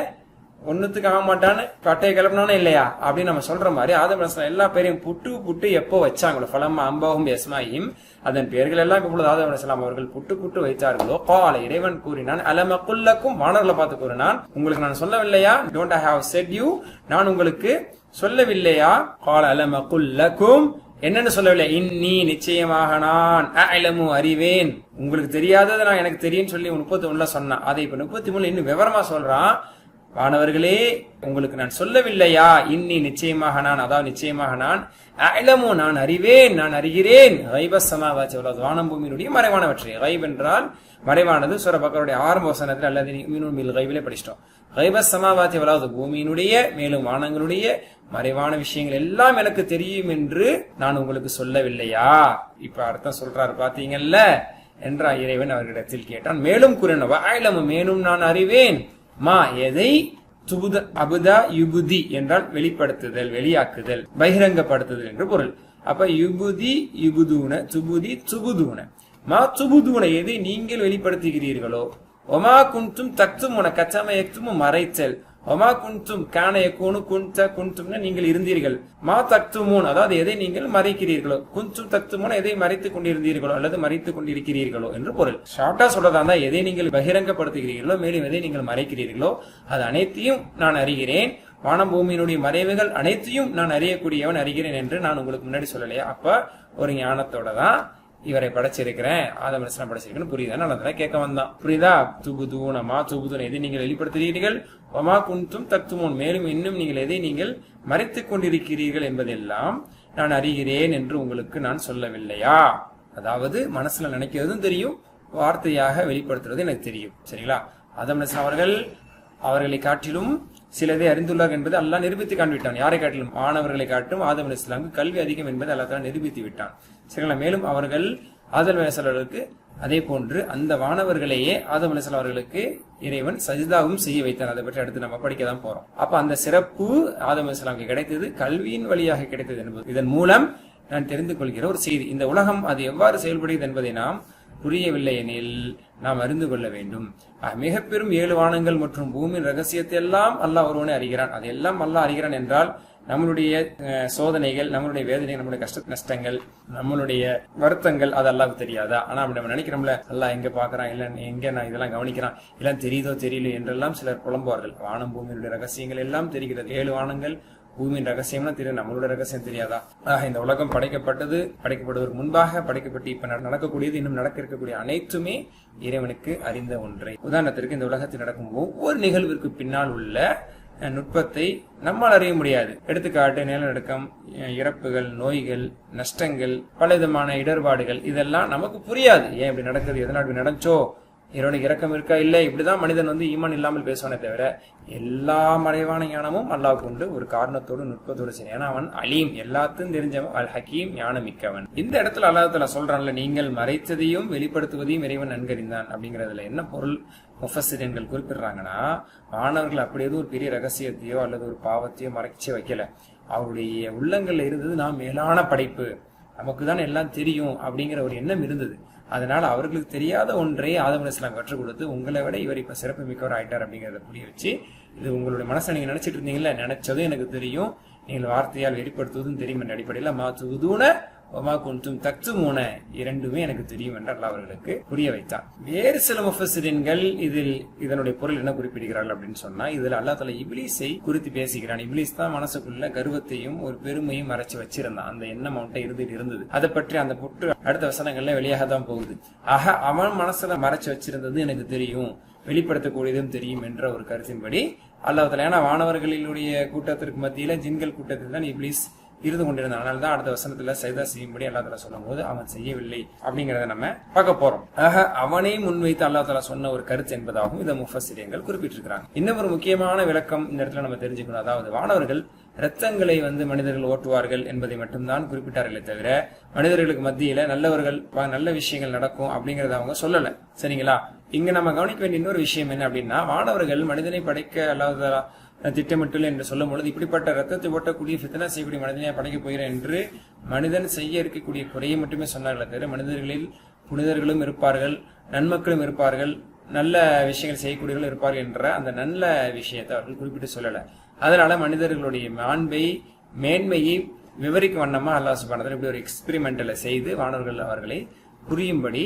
ஒன்னுத்துக்கு ஆக மாட்டான்னு கட்டையை கிளப்பினானே இல்லையா அப்படின்னு நம்ம சொல்ற மாதிரி ஆதம் அலைஹிஸ்ஸலாம் எல்லா பேரையும் புட்டு எப்போ வச்சாங்களோ, ஃபலம்மா அம்பஹும் பியஸ்மாஇஹிம் அதன் பெயர்கள் எல்லாம் இப்பொழுது ஆதம் அலைஹிஸ்ஸலாம் அவர்கள் புட்டு வைத்தார்களோ, கால இறைவன் கூறினான், அலம் அகுல் லக்கும் வானவர்களை பார்த்து கூறினான், உங்களுக்கு நான் சொல்லவில்லையா, don't I have said you நான் உங்களுக்கு சொல்லவில்லையா, கால அலம் அகுல் லக்கும் என்னன்னு சொல்லவில்லை, இன்னி நிச்சயமாக நான் அலமு அறிவேன், உங்களுக்கு தெரியாதது நான் எனக்கு தெரியும் சொல்லி 31ல சொன்னான். அதை இப்ப 33 இன்னும் விவரமா சொல்றான், வானவர்களே உங்களுக்கு நான் சொல்லவில்லையா, இன்னி நிச்சயமாக நான், அதாவது நிச்சயமாக நான், அலமு நான் அறிவேன், நான் அறிகிறேன், கைபஸ் சமாவாத்தி வல் அர்த் வானம் பூமியினுடைய மறைவானவற்றை. கைப் என்றால் மறைவானது. சூரா பக்கருடைய ஆரம்ப வசனத்தில் அல்லது யுமினூன பில் கைபிலே படிச்சிட்டோம். கைபஸ் சமாவாத்தி வல் அர்த் பூமியினுடைய மேலும் வானங்களுடைய மறைவான விஷயங்கள் எல்லாம் எனக்கு தெரியும் என்று நான் உங்களுக்கு சொல்லவில்லையா. இப்ப அர்த்தம் சொல்றாரு பாத்தீங்கல்ல என்றா இறைவன் அவர்களிடத்தில் கேட்டான். மேலும் கூறின வஅலமு மேலும் நான் அறிவேன், மா எதை, துபுத அபுதா யுபுதி என்றால் வெளிப்படுத்துதல், வெளியாக்குதல், பகிரங்கப்படுத்துதல் என்று பொருள். அப்ப யுபுதி யுபுதூன, துபுதி துபுதூன, மா துபுதூன எதை நீங்கள் வெளிப்படுத்துகிறீர்களோ, ஒமா குன்தும் தக்துமுன கச்சம எக்தும் மறைத்தல், ஒமா குன்தும் கான யகூனு குன்த குன்தும்னா நீங்கள் இருந்தீர்கள், மா தக்துமூன் அதாவது எதை நீங்கள் மறைக்கிறீர்களோ, குன்தும் தக்துமூன் எதை மறைத்துக் கொண்டிருந்தீர்களோ அல்லது மறைத்துக் கொண்டிருக்கிறீர்களோ என்று பொருள். ஷார்ட்டா சொல்றதா இருந்தா எதை நீங்கள் பகிரங்கப்படுத்துகிறீர்களோ மேலும் எதை நீங்கள் மறைக்கிறீர்களோ அது அனைத்தையும் நான் அறிகிறேன், வானம் பூமியினுடைய மறைவுகள் அனைத்தையும் நான் அறியக்கூடியவன் அறிகிறேன் என்று நான் உங்களுக்கு முன்னாடி சொல்லலையா. அப்ப ஒரு ஞானத்தோட தான் இவரை படைச்சிருக்கிறேன், ஆதம் அலைஹிஸ்ஸலாம் படைச்சிருக்கேன்னு புரியுதா, நான் கேட்க வந்தான். புரியுதா? துபுதூன மா துபுதூன எதை நீங்கள் வெளிப்படுத்துகிறீர்கள், ஒமா குன்தும் தக்துமூன் மேலும் இன்னும் நீங்கள் எதை நீங்கள் மறைத்துக் கொண்டிருக்கிறீர்கள் என்பதெல்லாம் நான் அறிகிறேன் என்று உங்களுக்கு நான் சொல்லவில்லையா. அதாவது மனசுல நினைக்கிறதும் தெரியும், வார்த்தையாக வெளிப்படுத்துறது எனக்கு தெரியும். சரிங்களா, ஆதம் அலைஹிஸ்ஸலாம் அவர்களை காட்டிலும் சிலதை அறிந்துள்ளார் என்பது அல்லாஹ் நிரூபித்து காண்பிட்டான். யாரை காட்டிலும்? மாணவர்களை காட்டும் ஆதம் அலைஹிஸ்ஸலாமுக்கு கல்வி அதிகம் என்பதை அல்லாஹ் தஆலா நிரூபித்து விட்டான். சரிங்களா, மேலும் அவர்கள் ஆதம் அலைஹிஸ்ஸலாம் அவர்களுக்கு அதே போன்று அந்த வானவர்களையே ஆதம் அலைஹிஸ்ஸலாம் அவர்களுக்கு இறைவன் சஜிதாவும் செய்ய வைத்தான். அதை பற்றி அடுத்து நம்ம படிக்க தான் போறோம். அப்ப அந்த சிறப்பு ஆதம் அலைஹிஸ்ஸலாமுக்கு கிடைத்தது கல்வியின் வழியாக கிடைத்தது என்பது இதன் மூலம் நான் தெரிந்து கொள்கிற ஒரு செய்தி. இந்த உலகம் அது எவ்வாறு செயல்படுகிறது என்பதை நாம் புரியவில்லை எனில் நாம் அறிந்து கொள்ள வேண்டும். மிக பெரும் 7 வானங்கள் மற்றும் பூமியின் ரகசியத்தை எல்லாம் அல்லாஹ் ஒருவனே அறிகிறான். அது எல்லாம் அல்லாஹ் அறிகிறான் என்றால் நம்மளுடைய சோதனைகள், நம்மளுடைய வேதனை, நம்மளுடைய கஷ்ட நஷ்டங்கள், நம்மளுடைய வருத்தங்கள் அது அல்லாஹ்வுக்கு தெரியாதா? ஆனா அப்படி நம்ம நினைக்கிறோம்ல, அல்லாஹ் எங்க பாக்குறான், இல்ல எங்க நான் இதெல்லாம் கவனிக்கிறான், எல்லாம் தெரியுதோ தெரியல என்றெல்லாம் சிலர் புலம்புவார்கள். வானம் பூமியினுடைய ரகசியங்கள் எல்லாம் தெரிகிறது. 7 வானங்கள் பூமியின் ரகசியம்னா தெரியும், நம்மளோட ரகசியம் தெரியாதா? இந்த உலகம் படைக்கப்படுவதற்கு முன்பாக படைக்கப்பட்டு இப்ப நடக்கக்கூடியது, இன்னும் நடக்க இருக்கக்கூடிய அனைத்துமே இறைவனுக்கு அறிந்த ஒன்றை. உதாரணத்திற்கு இந்த உலகத்தில் நடக்கும் ஒவ்வொரு நிகழ்விற்கு பின்னால் உள்ள நுட்பத்தை நம்மால் அறிய முடியாது. எடுத்துக்காட்டு, நிலநடுக்கம், இறப்புகள், நோய்கள், நஷ்டங்கள், பல விதமான இடர்பாடுகள், இதெல்லாம் நமக்கு புரியாது. ஏன் இப்படி நடக்குது, எதனால் இப்படி நடந்தோ, இறைவனுக்கு இரக்கம் இருக்கா, இல்லை, இப்படிதான் மனிதன் ஈமான் இல்லாமல் பேசுவானே தவிர எல்லா மறைவான ஞானமும் அல்லாஹ் கொண்டு ஒரு காரணத்தோடு நுட்பத்தோடு சரி. ஏன்னா அவன் அலீம், எல்லாத்தையும் தெரிஞ்சவன், அல் ஹக்கீம், ஞானம் மிக்கவன். இந்த இடத்துல அல்லாஹ் தஆலா சொல்றான்ல, நீங்கள் மறைத்ததையும் வெளிப்படுத்துவதையும் இறைவன் நன்கறிந்தான். அப்படிங்கறதுல என்ன பொருள் முஃபஸ்ஸிரீன்கள் குறிப்பிடுறாங்கன்னா, மாணவர்கள் அப்படி எதுவும் ஒரு பெரிய ரகசியத்தையோ அல்லது ஒரு பாவத்தையோ மறைச்சு வைக்கல. அவருடைய உள்ளங்கள்ல இருந்தது நாம் மேலான படைப்பு, நமக்கு தான் எல்லாம் தெரியும் அப்படிங்கிற ஒரு எண்ணம் இருந்தது. அதனால அவர்களுக்கு தெரியாத ஒன்றை ஆதம் அலைஹிஸ்ஸலாம் கற்றுக் கொடுத்து, உங்களை விட இவர் இப்ப சிறப்பு மிக்கவர் ஆயிட்டார் அப்படிங்கறத புரிய வச்சு, இது உங்களுடைய மனசை நீங்க நினைச்சிட்டு இருந்தீங்கல்ல, நினைச்சதும் எனக்கு தெரியும், நீங்கள் வார்த்தையால் வெளிப்படுத்துவதும் தெரியும் என்ற அடிப்படையில் மாத்துவதூன ஒமாகுந்தும் தக்துமூன இரண்டுமே எனக்கு தெரியும் என்று அல்லாஹ் அவர்களுக்கு புரிய வைத்தார். வேறு சில முஃபஸ்ஸிரீன்கள் இதனுடைய பொருள் என்ன குறிப்பிடுகிறார்கள் அப்படின்னு சொன்னா, இதுல அல்லாஹ் தஆலா இப்லீஸை குறித்து பேசுகிறான். இப்லீஸ் தான் மனசுக்குள்ள கர்வத்தையும் ஒரு பெருமையும் மறைச்சு வச்சிருந்தான். அந்த எண்ணம் அவன்கிட்ட இருந்தது. அதை பற்றி அந்த புற்று அடுத்த வசனங்கள்ல வெளியாக தான் போகுது. ஆக அவன் மனசுல மறைச்சு வச்சிருந்தது எனக்கு தெரியும், வெளிப்படுத்தக்கூடியதும் தெரியும் என்ற ஒரு கருத்தின்படி அல்லாஹ் தஆலா, ஏன்னா வானவர்களினுடைய கூட்டத்திற்கு மத்தியில ஜின்கள் கூட்டத்தில் தான் இப்லீஸ் இருந்து கொண்டிருந்தான். அதனால தான் அடுத்த வசனத்துல சஜிதா செய்யும்படி அல்லாஹ் தஆலா சொல்லும் போது அவன் செய்யவில்லை அப்படிங்கறத நம்ம பார்க்க போறோம். ஆக அவனை முன்வைத்து அல்லாஹ் தஆலா சொன்ன ஒரு கருத்து என்பதாகவும் இந்த முஃபஸ்ஸிரீன்கள் குறிப்பிட்டிருக்கிறாங்க. இன்னும் ஒரு முக்கியமான விளக்கம் இந்த இடத்துல நம்ம தெரிஞ்சுக்கணும். அதாவது வானவர்கள் ரத்தங்களை மனிதர்கள் ஓட்டுவார்கள் என்பதை மட்டும்தான் குறிப்பிட்டார்களே தவிர, மனிதர்களுக்கு மத்தியில நல்லவர்கள் நல்ல விஷயங்கள் நடக்கும் அப்படிங்கறத அவங்க சொல்லல. சரிங்களா? இங்க நம்ம கவனிக்க வேண்டிய இன்னொரு விஷயம் என்ன அப்படின்னா, வானவர்கள் மனிதனை படைக்க அல்லாஹ் திட்டமிட்டுள்ள என்று சொல்லும் பொழுது, இப்படிப்பட்ட ரத்தத்தை ஓட்டக்கூடிய ஃபித்னா செய்யக்கூடிய மனிதனை படைக்க போகிறேன் என்று மனிதன் செய்ய இருக்கக்கூடிய குறையை மட்டுமே சொன்னார்களே தவிர, மனிதர்களில் புனிதர்களும் இருப்பார்கள், நன்மக்களும் இருப்பார்கள், நல்ல விஷயங்கள் செய்யக்கூடியவர்கள் இருப்பார்கள் என்ற அந்த நல்ல விஷயத்தை அவர்கள் குறிப்பிட்டு சொல்லல. அதனால மனிதர்களுடைய மாண்பை, மேன்மையை விவரிக்கும் வண்ணமா அல்லாஹ் சுப்ஹானஹு வ தஆலா இப்படி ஒரு எக்ஸ்பெரிமெண்டலை செய்து வானவர்கள் அவர்களை புரியும்படி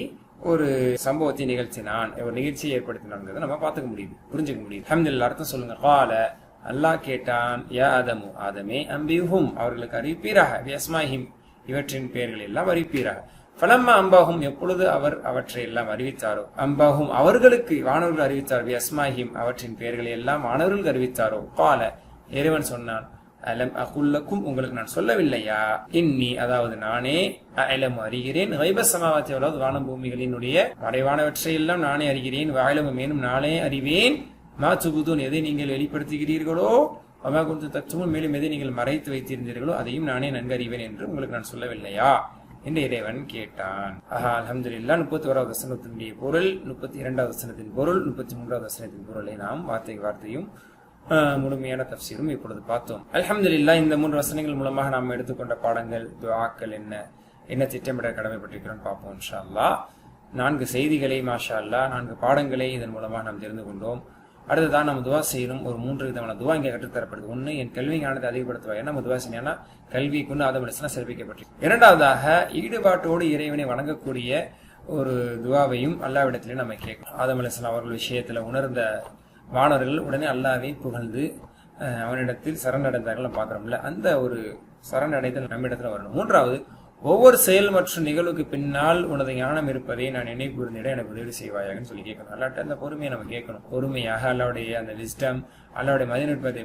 ஒரு சம்பவத்தை நிகழ்த்தினான், ஒரு நிகழ்ச்சியை ஏற்படுத்தினான். நம்ம பார்த்துக்க முடியுது, புரிஞ்சுக்க முடியுது. அல்ஹம்துலில்லாஹ். அர்த்தம் சொல்லுங்க. கால, அல்லாஹ் கேட்டான், யா ஆதமு, ஆதமே, அம்பிஹும், அவர்களுக்கு அறிவிப்பீராக, பிஅஸ்மாஹிம், இவற்றின் பெயர்கள் எல்லாம் அறிவிப்பீராக. ஃபலம்மா அம்பாஹும், எப்பொழுது அவர் அவற்றை எல்லாம் அறிவித்தாரோ, அம்பாஹும், அவர்களுக்கு வானவர்கள் அறிவித்தார், பிஅஸ்மாஹிம், அவற்றின் பெயர்களை எல்லாம் வானவர்களுக்கு அறிவித்தாரோ, கால, இறைவன் சொன்னான், அலம் அகுல்லக்கும், உங்களுக்கு நான் சொல்லவில்லையா, இன்னி, அதாவது நானே, அலம் அறிகிறேன், கைப சமாவாத்தி, அதாவது வானம் பூமிகளினுடைய மறைவானவற்றை எல்லாம் நானே அறிகிறேன், வாயிலும் மேலும் நானே அறிவேன், மா துபுதூன், எதை நீங்கள் வெளிப்படுத்துகிறீர்களோ, அமா குந்து தத்துவம், மேலும் எதை நீங்கள் மறைத்து வைத்திருந்தீர்களோ அதையும் நானே நன்கு அறிவேன் என்று உங்களுக்கு நான் சொல்லவில்லையா என்று இறைவன் கேட்டான். அல்ஹம்துலில்லாஹ். 31வது வசனத்தினுடைய பொருள், 32வது வசனத்தின் பொருள், 33வது வசனத்தின் பொருளை நாம் வார்த்தையும் முழுமையான தஃப்சீரும் இப்பொழுது பார்த்தோம். அல்ஹம்துலில்லாஹ். இந்த 3 வசனங்கள் மூலமாக நாம் எடுத்துக்கொண்ட பாடங்கள், துஆக்கள் என்ன திட்டமிட கடமைப்பட்டிருக்கிறோம் பார்ப்போம் இன்ஷா அல்லாஹ். 4 செய்திகளை மாஷா அல்லாஹ், 4 பாடங்களை இதன் மூலமாக நாம் தெரிந்து கொண்டோம். அடுத்ததான் நம்ம துவா செய்யணும். ஒரு 3 விதமான துவா இங்கே கற்றுத்தரப்படுது. ஒன்று, என் கல்வி ஞானத்தை அதிகப்படுத்துவா, நம்ம துவா செய்யணும்னா கல்வி கொண்டு ஆதம் அலைஹிஸ்ஸலாம் சிறப்பிக்கப்பட்டு. இரண்டாவதாக, ஈடுபாட்டோடு இறைவனை வணங்கக்கூடிய ஒரு துவாவையும் அல்லாஹ்விடத்திலே நம்ம கேட்கணும். ஆதம் அலைஹிஸ்ஸலாம் அவர்கள் விஷயத்துல உணர்ந்த வானவர்கள் உடனே அல்லாஹ்வை புகழ்ந்து அவனிடத்தில் சரணடைந்தார்கள் பார்க்கிறோம்ல, அந்த ஒரு சரணடைதல் நம்ம இடத்துல வரணும். மூன்றாவது, ஒவ்வொரு செயல் மற்றும் நிகழ்வுக்கு பின்னால் உனது ஞானம் இருப்பதை நான் நினைவு கூர்ந்திட எனக்கு உதவி செய்வாயாகன்னு சொல்லி கேட்கணும். அல்லாட்ட அந்த பொறுமையை நம்ம கேட்கணும். பொறுமையாக அல்லாவுடைய அந்த விஸ்டம், அல்லாவுடைய மதிநுட்பத்தை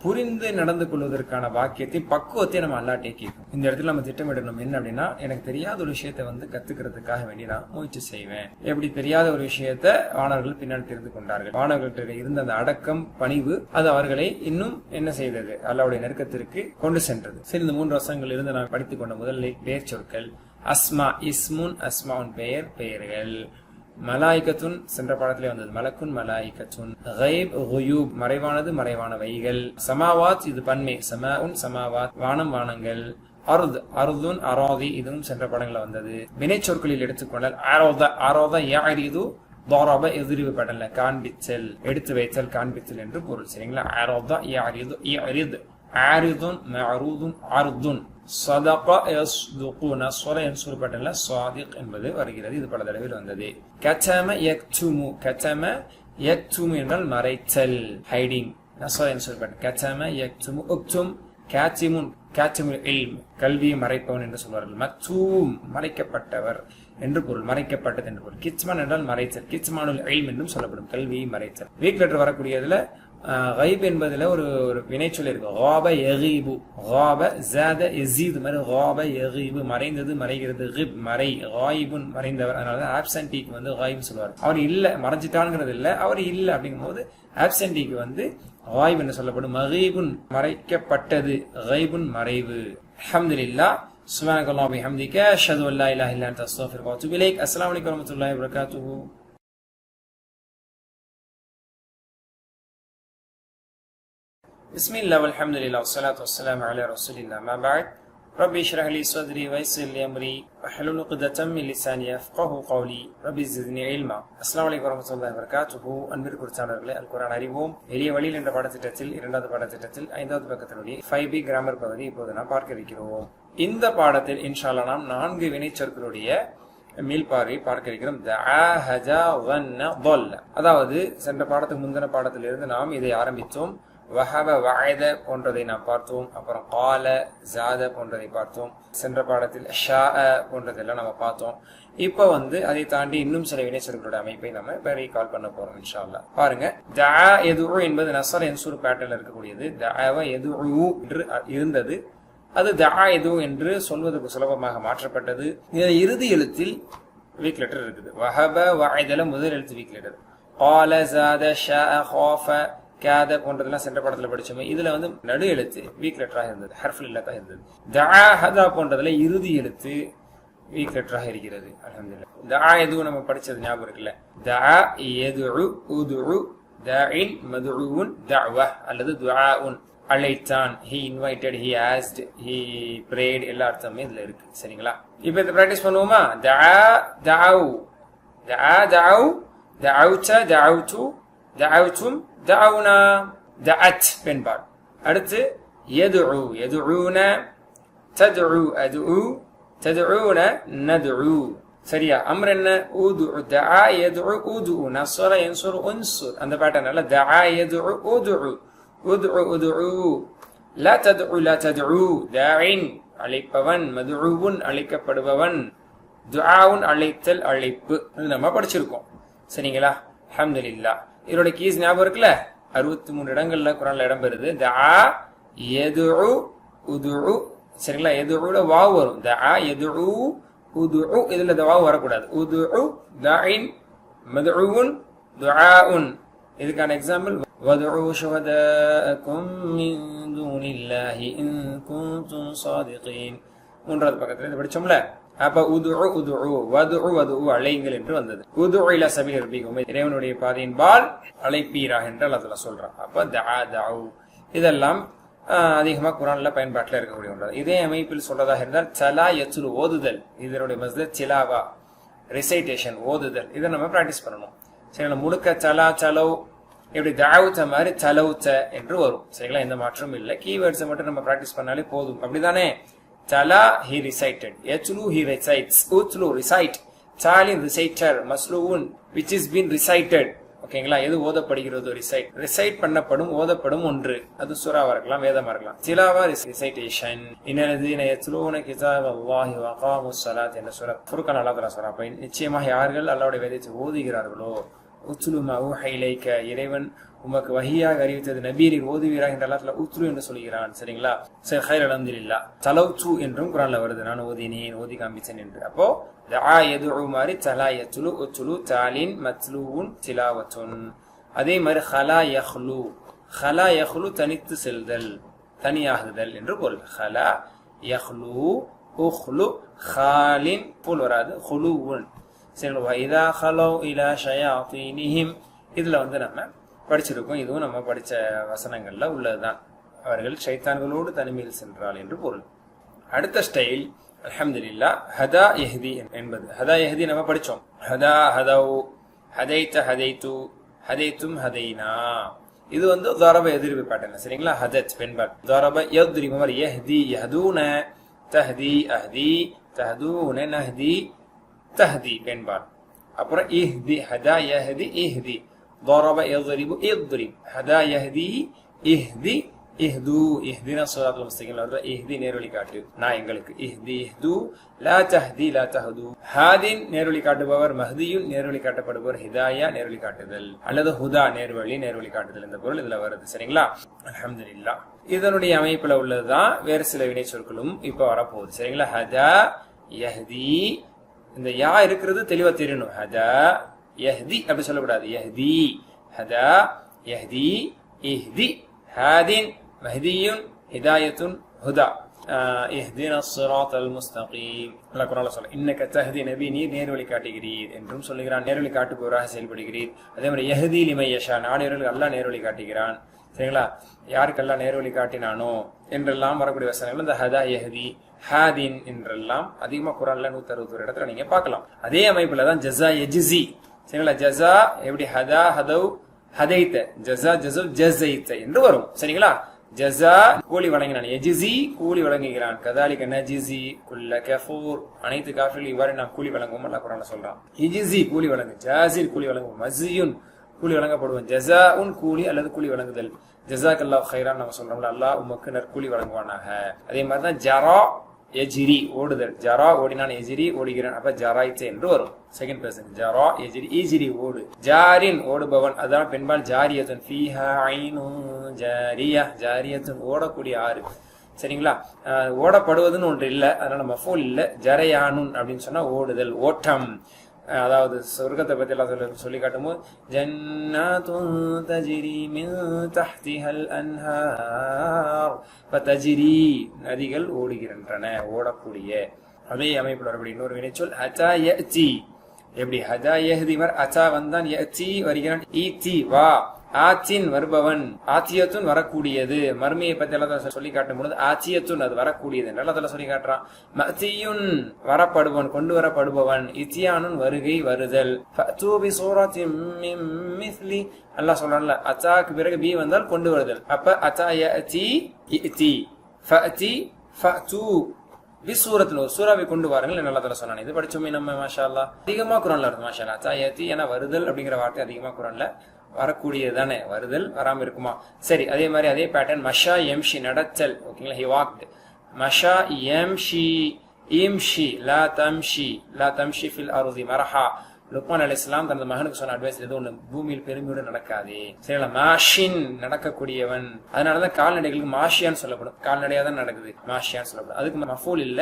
புரிந்து நடந்து கொள்வதற்கான வாக்கியத்தை, பக்குவத்தை நம்ம அல்லாட்டே கேட்கும். இந்த இடத்துல நம்ம திட்டமிடணும். என்ன அப்படின்னா, எனக்கு தெரியாத ஒரு விஷயத்தை கத்துக்கிறதுக்காக வேண்டி நான் முயற்சி செய்வேன். எப்படி தெரியாத ஒரு விஷயத்த வானவர்கள் பின்னால் தெரிந்து கொண்டார்கள். வானவர்கள்ட்ட இருந்த அந்த அடக்கம், பணிவு, அது அவர்களை இன்னும் என்ன செய்தது, அல்லாவுடைய நெருக்கத்திற்கு கொண்டு சென்றது. சரி, இந்த 3 வசனங்கள் இருந்து நான் படித்துக் கொண்ட முதல் பேர் சொற்கள், அஸ்மா இஸ்முன் அஸ்மாவுன் பெயர் பெயர்கள். மலாய்கத்துன் சென்ற பாடத்திலே வந்தது. மலக்குன் மலாய்கத்துன். கைப் குயூப் மறைவானது மறைவானவைகள். சமாவாத் இது பன்மை. சமாஉன் சமாவாத் வானம் வானங்கள். அர்த் அர்துன் அராதி இதுவும் சென்ற பாடங்களில் வந்தது. வினை சொற்களில் எடுத்துக்கொண்டால் ஆரோத ஆரோத யாரிது தாரப எதிரிவு படல காண்பித்தல் எடுத்து வைத்தல் காண்பித்தல் என்று பொருள். சரிங்களா? ஆரோத யாரிது யாரிது ஆரிதுன் மஅரூதுன் அர்துன் சதக யஸ்துகு நஸ்ர யன்சுர் படல சாதிக் என்பது வருகிறது. இது பல தடவையில் வந்தது. கதம யக்துமு கதம யக்துமு என்றால் மறைத்தல் ஹைடிங். நஸ்ர யன்சுர் படல கதம யக்துமு உக்தும் காத்திமுன் காத்திமுல் இல்ம் கல்வியை மறைப்பவன் என்று சொல்வார்கள். மக்தூம் மறைக்கப்பட்டவர் என்று பொருள். மறைக்கப்பட்டது என்று பொருள். கிச்மான் என்றால் மறைத்தல். கிச்மானுல் இல்ம் என்றும் சொல்லப்படும். கல்வியை மறைத்தல். வீக் லெட்டர் வரக்கூடியதுல கைப் என்பதுல ஒரு வினைச்சொல் இருக்கு. காப யகீபு காப ஜாத யஸீது மாதிரி காப யகீபு மறைந்தது மறைகிறது. கிப் மறை காயிபுன் மறைந்தவர். அதனால ஆப்சென்டிக்கு வந்து காயிப் சொல்லுவார். அவர் இல்ல மறைஞ்சிட்டான்ங்கிறது இல்ல, அவர் இல்ல அப்படிங்கும் போது ஆப்சென்டிக்கு வந்து காயிப் என்று சொல்லப்படும். மகீபுன் மறைக்கப்பட்டது. கைபுன் மறைவு. அல்ஹம்துலில்லாஹ். சுப்ஹானக்கல்லாஹு வ பிஹம்திக அஷ்ஹது அல்லா இலாஹ இல்லா அன்த அஸ்தக்ஃபிருக வ அத்தூபு இலைக். அஸ்ஸலாமு அலைக்கும் வரஹ்மத்துல்லாஹி வ பரகாத்துஹு. பிஸ்மில்லாஹ் வல்ஹம்துலில்லாஹ் வஸ்ஸலாத்து வஸ்ஸலாமு அலா ரசூலில்லாஹ். மா பஅத். ரப்பி இஷ்ரஹ் லி ஸத்ரி வயஸ்ஸிர் லி அம்ரி வஹ்லுல் உக்ததம் மின் லிசானி யஃப்கஹு கௌலி. ரப்பி ஸித்னி இல்மா. அஸ்ஸலாமு அலைக்கும் வரஹ்மத்துல்லாஹி வ பரகாத்துஹு. அன்பிற்கு உரித்தானவர்களே, அல் குர்ஆன் அறிவோம் எளிய வழியில் என்ற பாடத்திட்டத்தில் இரண்டாவது பாடத்திட்டத்தில் 5வது பக்கத்தினுடைய 5B கிராமர் பகுதி இப்போது நாம் பார்க்க இருக்கிறோம். இந்த பாடத்தில் இன்ஷா அல்லாஹ் நாம் 4 வினைச்சொற்களுடைய மீள்பார்வை பார்க்க இருக்கிறோம். அதாவது சென்ற பாடத்துக்கு முந்தின பாடத்திலிருந்து நாம் இதை ஆரம்பித்தோம். வஹப வஅத போன்றதை நாம் பார்த்தோம். அப்புறம் கால ஜாத போன்றதை பார்த்தோம். சென்ற பாடத்தில் ஷாஅ போன்றதெல்லாம் நம்ம பார்த்தோம். இப்போ வந்து அதை தாண்டி இன்னும் சில வினைச்சொற்களுடைய அமைப்பை நம்ம ரீகால் பண்ண போறோம் இன்ஷா அல்லாஹ். பாருங்க, தஆ யதுஉ என்பது நஸ்ர் யன்சுர் பேட்டர்ன்ல இருக்கக்கூடியது. தஆவ யதுஉ என்று இருந்தது. அது தஆ யதுஉ என்று சொல்வதற்கு சுலபமாக மாற்றப்பட்டது. இந்த இறுதி எழுத்தில் வீக் லெட்டர் இருக்குது. வஹப வஅதல முதல் எழுத்து வீக் லெட்டர். கால ஜாத ஷாஅ காஃப காத போன்றதெல்லாம் சென்ற படத்துல படிச்சோமே. இதுல வந்து நடு எழுத்து வீக் லெட்டராக இருந்தது. ஹர்ஃபுல் இல்லத்தா இருந்தது. தஆ ஹதா போன்றதுல இறுதி எழுத்து வீக் லெட்டராக இருக்கிறது. அல்ஹம்துலில்லாஹ். தஆ யதுஉ நம்ம படிச்சது ஞாபகம் இருக்குல்ல. தஆ யதுஉ உதுஉ தாஇன் மதுஊன் தஅவா அல்லது துஆஉன் அழைத்தான். he invited, he asked, he prayed எல்லா அர்த்தமே இதுல இருக்கு. சரிங்களா? இப்போ இத பிராக்டீஸ் பண்ணுவோமா? தஆ தஅவு தஆ தஅவு தஅவுத தஅவுது தஅவுதும் தஅவுனா தஅத் பெண்பால். அடுத்து யதுஉ யதுஊன ததுஉ அதுஉ ததுஊன நதுஉ. சரியா? அம்ர் என்ன? உதுஉ தஆ யதுஉ உதுஉ நஸர யன்சுரு உன்சுர். அந்த பேட்டர்ன்ல தஆ யதுஉ உதுஉ உதுஉ உதுஉ லா ததுஉ லா ததுஉ தாஇன் அழைப்பவன் மதுஊன் அழைக்கப்படுபவன் துஆவுன் அழைத்தல் அழைப்பு. இது நம்ம படிச்சிருக்கோம். சரிங்களா? அல்ஹம்துலில்லாஹ். இதோட கீஸ் ஞாபகம் இருக்குல்ல? 63 இடங்கள்ல குர்ஆன்ல இடம் பெறுது. தஆ யதுஉ உதுஉ. சரிங்களா? யதுஉல வாவ் வரும். தஆ யதுஉ உதுஉ இதுல வாவ் வரக்கூடாது. உதுஉ தாஇன் மதுஊன் துஆஉன். இதுக்கான எக்ஸாம்பிள் வதுஉ ஷுஹதாஅக்கும் மின் தூனில்லாஹி இன் குன்தும் ஸாதிகீன். 3வது பக்கத்துல இது படிச்சோம்ல. அப்ப உதுஉ உதுஉ வதுஉ வதுஉ அழைங்கள் என்று வந்தது. உதுஉ இலா சபீல் ரப்பிக்கும் இறைவனுடைய பாதையின்பால் அழைப்பீராக என்று அல்லாஹ் சொல்றான். அப்ப தஆ தஅவு இதெல்லாம் அதிகமா குர்ஆன்ல பயன்பாட்டில் இருக்கக்கூடிய ஒன்று. இதே அமைப்பில் சொல்றதாக இருந்தால் தலா யத்லு ஓதுதல். இதனுடைய மஸ்தர் திலாவா ரிசைட்டேஷன் ஓதுதல். இதை நம்ம பிராக்டிஸ் பண்ணணும். சரிங்களா? முழுக்க தலா தலவ் இப்படி தஅவுத மாதிரி தலவுத என்று வரும். சரிங்களா? எந்த மாற்றமும் இல்லை. கீவேர்ட்ஸை மட்டும் நம்ம பிராக்டிஸ் பண்ணாலே போதும். அப்படிதானே? தலா he recited, yatlu he recites, utlu recite, talin reciter, masluun which is been recited. ஓகேங்களா? எது ஓதப்படுகிறதோ ரிசைட். ரிசைட் பண்ணப்படும் ஓதப்படும் ஒன்று. அது சூராவா இருக்கலாம், வேதமா இருக்கலாம். திலாவா ரிசைட்டேஷன். இன்னல்லதீன யத்லூன கிதாபல்லாஹி வ அகாமுஸ் ஸலாத் என்ற சூரா ஃபுர்கான் அல்லாஹ் தஆலா சொல்றான். அப்ப நிச்சயமாக யார்கள் அல்லாஹ்வுடைய வேதத்தை ஓதுகிறார்களோ உத்லு மா ஊஹிய இலைக இறைவன் உமக்கு வஹியாக அறிவித்தது நபியரில் ஓதுவீராக என்ற அல்லாஹ் உத்லு என்று சொல்கிறான். சரிங்களா? சரி, ஹைர் அல்ஹம்துலில்லாஹ். தலவ்து என்றும் குர்ஆன்ல வருது. நான் ஓதினேன், ஓதி காண்பிச்சேன் என்று. அப்போ தஆ யதுஉ மாதிரி தலா யத்லு உத்லு தாலின் மத்லூன் திலாவத்துன். அதே மாதிரி ஹலா யஹ்லு. ஹலா யஹ்லு தனித்து செல்தல், தனியாகுதல் என்று பொருள். ஹலா யஹ்லு உஹ்லு ஹாலின் புல் வராது ஹுலுவுன். சரிங்களா? இதா ஹலோ இலா ஷயாத்தீனிஹிம் இதுல வந்து நம்ம படிச்சிருக்கோம். இதுவும் நம்ம படிச்ச வசனங்கள்ல உள்ளதுதான். அவர்கள் ஷைத்தான்களோடு தனிமையில் சென்றால் என்று பொருள். அடுத்த ஸ்டைல் அல்ஹம்துலில்லாஹ் ஹதா யஹ்தி என்பது. ஹதா யஹ்தி நம்ம படிச்சோம். ஹதா ஹதௌ, ஹதைத ஹதைது, ஹதைத்தும் ஹதைனா. இது வந்து தரப எதிர்ப்பு பேட்டர்ன். சரிங்களா? ஹதத் பெண்பால், தரப யத்ரிபு மாதிரி யஹ்தி யஹ்தூன, தஹ்தி அஹ்தி, தஹ்தூன நஹ்தி, தஹ்தி பெண்பால். அப்புறம் இஹ்தி, ஹதா யஹ்தி இஹ்தி, ضرب يضرب اضرب, ஹதா யஹ்தி இஹ்தி இஹ்து, இஹ்தினா ஸிராத்தல் முஸ்தகீம். இஹ்தி நேர்வழி காட்டு, நான் எங்களுக்கு. இஹ்தி இஹ்து, லா தஹ்தி லா தஹ்து. ஹாதின் நேர்வழி காட்டுபவர், மஹ்தியுன் நேர்வழி காட்டப்படுபவர், ஹிதாயா நேர்வழி காட்டுதல் அல்லது ஹுதா நேர்வழி காட்டுதல் இந்த பொருள் இதுல வருது. சரிங்களா? அல்ஹம்துலில்லாஹ். இதனுடைய அமைப்புல உள்ளதுதான் வேறு சில வினை சொற்களும் இப்ப வரப்போகுது. சரிங்களா? ஹதா யஹ்தி, இந்த யா இருக்கிறது தெளிவா தெரியணும். ஹதா யஹ்தி அப்படி சொல்லக்கூடாது. யஹ்தி, ஹதா யஹ்தி இஹ்தி, ஹாதின் மஹ்தியுன், ஹிதாயத்துன் ஹுதா. இஹ்தினா ஸிராத்தல் முஸ்தகீம். அல்லாஹ் குர்ஆன்ல சொல்றான், இன்னக தஹ்தி, நபி நீர் நேர்வழி காட்டுகிறீர் என்றும் சொல்லுகிறான். நேர்வழி காட்டுபவராக செயல்படுகிறீர். அதே மாதிரி யஹ்தி லிமை யஷா, நாடியவர்களுக்கு அல்லாஹ் நேர்வழி காட்டுகிறான். சரிங்களா? யாருக்கெல்லாம் நேர்வழி காட்டினானோ என்றெல்லாம் வரக்கூடிய வசனங்கள் இந்த ஹதா யஹ்தி, ஹாதின் என்றெல்லாம் அதிகமா குர்ஆன்ல 161 இடத்துல நீங்க பார்க்கலாம். அதே அமைப்புல தான் ஜஸா யஜ்ஸி. சரிங்களா? ஜஸா எப்படி ஹதா ஹதௌ ஹதைத, ஜஸா ஜஸவ் ஜஸைத என்று வரும். சரிங்களா? ஜஸா கூலி வழங்கினான், யஜ்ஸி கூலி வழங்குகிறான். கதாலிக நஜ்ஸி குல்ல கஃபூர், அனைத்து காஃபிர்கள் இவ்வாறு நாம் கூலி வழங்குவோம் அல்லாஹ் குர்ஆன்ல சொல்றான். யஜ்ஸி கூலி வழங்கு, ஜாஸில் கூலி வழங்கும், மஸ்ஸியுன் கூலி வழங்கப்படுவோம், ஜஸாஉன் கூலி அல்லது கூலி வழங்குதல். ஜஸாக்கல்லாஹு கைரான் நம்ம சொல்றோம்ல, அல்லாஹ் உமக்கு நற்கூலி வழங்குவானாக. அதே மாதிரி தான் ஜரா யஜ்ரி ஓடுதல், ஜரா ஓடினான், எஜிரி ஓடுகிறான், அப்ப ஜராய்த் என்று வரும். செகண்ட் பர்சன் ஜரா எஜிரி, ஈஜிரி ஓடு. ஜாரின் ஓடுபவன், அதான் பெண்பால். ஜாரியத்துன், ஃபீஹா ஐனுன் ஜாரியா, ஜாரியத்துன் ஓடக்கூடிய ஆறு. சரிங்களா? ஓடப்படுவதுன்னு ஒன்று இல்லை, அதனால மஃபூல் இல்லை. ஜரயானுன் அப்படின்னு சொன்னா ஓடுதல், ஓட்டம். அதாவது சொர்க்கத்தை பத்தி எல்லாம் சொல்லி காட்டும் போது ஜன்னாத்துன் தஜ்ரி மின் தஹ்திஹல் அன்ஹார், தஜ்ரி நதிகள் ஓடுகின்றன, ஓடக்கூடிய. அதே அமைப்பில் வரக்கூடிய இன்னொரு வினைச்சொல் அத்தா யஅதி. எப்படி ஹதா யஹ்தி மர் அத்தா வந்தான், யஅதி வருகிறான், ஈதி வா, ஆத்தின் வருபவன், ஆத்தியத்துன் வரக்கூடியது. மர்மியை பத்தி எல்லாம் சொல்லி காட்டும் பொழுது ஆத்தியத்துன் அது வரக்கூடியது நல்லதுல சொல்லி காட்டுறான். மத்தியுன் வரப்படுவன், கொண்டு வரப்படுபவன். இத்தியானுன் வருகை வருதல். அல்லாஹ் சொல்றான்ல, அத்தாக்கு பிறகு பி வந்தால் கொண்டு வருதல். அப்ப அத்தா யஅதி இதி, ஃபஅதி ஃபஅது விசூரத்துல ஒரு சூறாவை கொண்டு வாருங்கள் நல்லதுல சொன்னான். இது படிச்சோமே நம்ம மாஷா அல்லாஹ். அதிகமா குர்ஆன்ல இருக்கு மாஷா அல்லாஹ். அத்தா யஅதி ஏன்னா வருதல் அப்படிங்கிற வார்த்தை அதிகமா குர்ஆன்ல வரக்கூடியது தானே, வருதல் வராம இருக்குமா? சரி, அதே மாதிரி அதே பேட்டர்ன் மஷா எம்ஷி நடத்தல். ஓகேங்களா? He walked. மஷா எம்ஷி இம்ஷி லா தம்ஷி, லா தம்ஷி ஃபில் அர்தி மரஹா. லுக்மான் அலைஹிஸ்ஸலாம் தனது மகனுக்கு சொன்ன அட்வைஸ், எதுவும் ஒண்ணு பூமியில் பெருமையோடு நடக்காதே. சரிங்களா? மாஷின் நடக்கக்கூடியவன். அதனாலதான் கால்நடைகளுக்கு மாஷியான்னு சொல்லப்படும். கால்நடையா தான் நடக்குது, மாஷியான்னு சொல்லப்படும். அதுக்கு மஃபூல் இல்ல,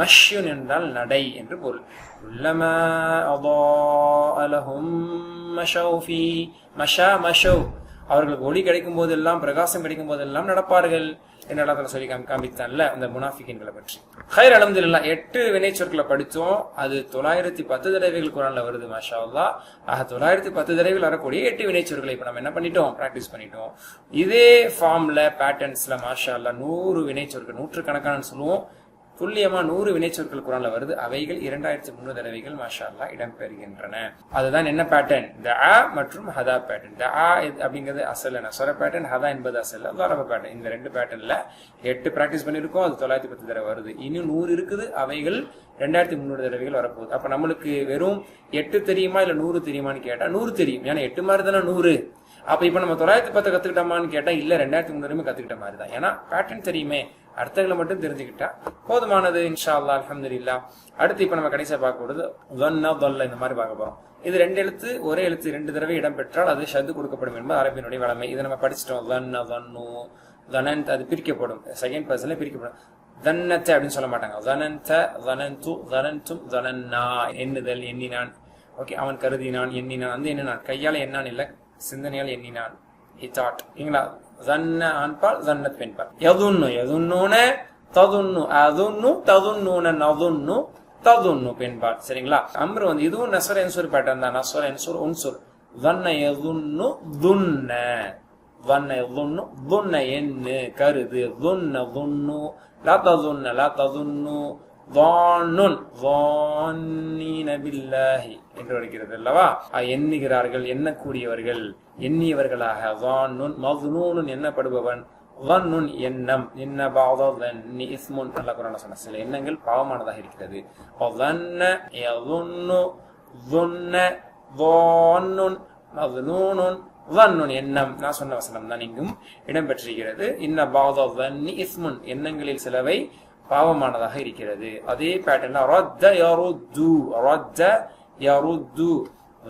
மஷ்யுன் என்றால் நடை என்று பொருள். உள்ளமா அதாஅ லஹும் மஷவ் ஃபீ, மஷா மஷவ், அவர்களுக்கு ஒளி கிடைக்கும் போதெல்லாம், பிரகாசம் கிடைக்கும் போதெல்லாம் நடப்பார்கள் என்ன சொல்லி காமித்தான்ல அந்த முனாஃபிகின்களை பற்றி. ஹைர் அல்ஹம்துலில்லாஹ். 8 வினை சொற்களை படித்தோம். அது 910 தடவைகள் குர்ஆன்ல வருது மாஷா அல்லாஹ். ஆக 910 தடவைகள் வரக்கூடிய 8 வினை சொற்களை இப்ப நம்ம என்ன பண்ணிட்டோம், பிராக்டிஸ் பண்ணிட்டோம். இதே ஃபார்ம்ல பேட்டர்ன்ஸ்ல மாஷா அல்லாஹ் 100 வினை சொற்கள், நூற்றுக்கணக்கான சொல்லுவோம், துல்லியமா 100 வினைச்சொற்கள் குர்ஆன்ல வருது. அவைகள் 2300 தடவைகள் மாஷா அல்லாஹ் இடம்பெறுகின்றன. அதுதான் என்ன பேட்டர்ன், தஆ மற்றும் ஹதா பேட்டர்ன். தஆ அப்படிங்கிறது அசல் நஸர பேட்டர்ன், ஹதா என்பது அசல் தரப பேட்டர்ன். இந்த 2 பேட்டர்ன்ல 8 பிராக்டிஸ் பண்ணிருக்கோம். அது 910 தடவை வருது. இன்னும் 100 இருக்குது, அவைகள் 2300 தடவைகள் வரப்போகுது. அப்ப நம்மளுக்கு வெறும் 8 தெரியுமா இல்ல 100 தெரியுமான்னு கேட்டா 100 தெரியும். ஏன்னா 8 மாதிரி தானே 100. அப்ப இப்ப நம்ம 910 கத்துக்கிட்டோமான்னு கேட்டா இல்ல, 2300 கத்துக்கிட்ட மாதிரி தான். ஏன்னா பேட்டர்ன் தெரியுமே, அர்த்தங்களை மட்டும் தெரிஞ்சுக்கிட்டா போதுமானது. இன்ஷா அல்லாஹ் அல்ஹம்துலில்லாஹ். அடுத்து இப்ப நம்ம கடைசியா பார்க்க போறது ظن ضل, இந்த மாதிரி பார்க்க போறோம். இது 2 எழுத்து, ஒரே எழுத்து 2 தடவை இடம் பெற்றால் அது ஷத்து கொடுக்கப்படும் என்பது அரபியினுடைய வழமை. இதை நம்ம படிச்சிட்டோம். ظن ظنوا ظننت, அது பிரிக்கப்படும், செகண்ட் பர்சன்ல பிரிக்கப்படும். ظننت அப்படின்னு சொல்ல மாட்டாங்க. ظننت ظننت ظننتم ظننا, எண்ணுதல், எண்ணினான். ஓகே, அவன் கருதினான், எண்ணினான். அந்த எண்ணினான் கையால எண்ணான் இல்ல, சிந்தனையால் எண்ணினான். he thought. ظن ஆண்பால், ظنت பெண்பால். யதுன்னு, யதுன்னூன ததுன்னு அதுன்னு ததுன்னு நதுன்னு ததுன்னு பெண்பால். சரிங்களா? அம்ரு வந்து இதுவும் நஸ்ர என்சுர் பேட்டர்ன் தான். நஸ்ர என்சுர் உன்சுர். வன்ன எதுன்னு துன்ன, வன்ன எதுன்னு துன்ன எண்ணு கருது, துன்ன துன்னு லா ததுன்ன லா ததுன்னு வானுன் வான்னீன பில்லாஹி என்று வருகிறது அல்லவா? எண்ணுகிறார்கள், எண்ணக்கூடியவர்கள், எண்ணியவர்களாக. வானுன் மதுனூன் எண்ணப்படுபவன், வன்னுன் எண்ணம், இன்ன பஅத ظنி இஸ்முன். அல்லாஹ் குர்ஆன்ல சொன்ன சில எண்ணங்கள் பாவமானதாக இருக்கிறது. வظن يظن ظن ظن مظنون ظن எண்ணம். நான் சொன்ன வசனம் தான் இங்கும் இடம்பெற்றிருக்கிறது. இன்ன பஅத ظنி இஸ்முன் எண்ணங்களில் சிலவை பாவமானதாக இருக்கிறது. அதே பேட்டர்ன்ல ரத்த யருது, ரத்த யருது,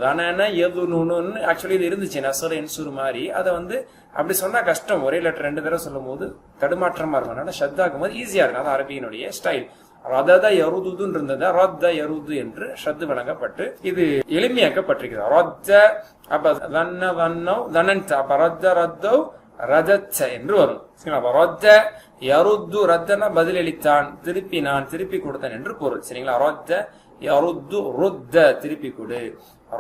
தனன யதுனுன். ஆக்சுவலி இது இருந்துச்சு நஸ்ர் என்சுர் மாதிரி. அதை வந்து அப்படி சொன்னா கஷ்டம், ஒரே லெட்டர் 2 தடவை சொல்லும் போது தடுமாற்றமா இருக்கும். அதனால ஷத்தாக்கும் போது ஈஸியா இருக்கும். அது அரபியினுடைய ஸ்டைல். ரத யருதுன்னு இருந்தது ரத்த யருது என்று ஷத்து வழங்கப்பட்டு இது எளிமையாக்கப்பட்டிருக்கிறது. ரத்த அப்ப தன்ன வன்னோ தனன்த, அப்ப ரத்த ரத்தோ ரதச்ச என்று வரும். ரத்த யருது, ரத்தனா பதிலளித்தான், திருப்பினான், திருப்பி கொடுத்தான் என்று பொருள். சரிங்களா? ரத்த யருது ருத்த திருப்பி கொடு,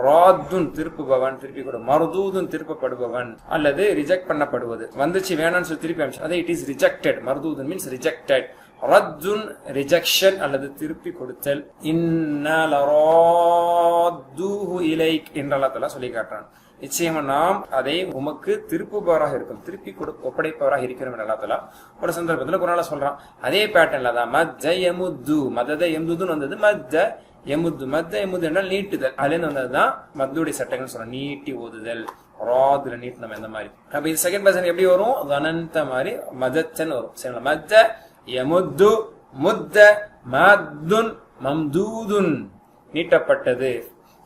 ராத்துன் திருப்புபவன் திருப்பி கொடு, மர்தூதுன் திருப்பப்படுபவன் அல்லது ரிஜெக்ட் பண்ணப்படுவது. வந்துச்சு வேணான்னு சொல்லி திருப்பி அனுப்பிச்சு அதை இட் இஸ் ரிஜெக்டட். மர்தூதுன் மீன்ஸ் ரிஜெக்டட். ரத்துன் ரிஜெக்ஷன் அல்லது திருப்பி கொடுத்தல். இன்னா லராதுஹு இலைக் என்று அல்லாஹ் தஆலா சொல்லி காட்டுறான். நிச்சயமா நாம் அதை உமக்கு திருப்புபவராக இருக்கும், திருப்பி ஒப்படைப்பவராக இருக்கிறோம் என்று அல்லாஹ் தஆலா ஒரு சந்தர்ப்பத்தில் குர்ஆன்ல சொல்றான். அதே பேட்டர்ன்ல தான் மத்த யமுது, மதத யமுதுன்னு வந்தது. மத்த யமுது, மத்த யமுது என்றால் நீட்டுதல். அதுல வந்ததுதான் மத்துடைய சட்டங்கள் சொல்றோம், நீட்டி ஓதுதல். ராதுல நீட்டினம் இந்த மாதிரி. அப்ப இது செகண்ட் பர்சன் எப்படி வரும்? தனந்த மாதிரி மதத்தன் வரும். சரிங்களா? மத்த யமுது முத்த மத்துன் மம்தூதுன் நீட்டப்பட்டது.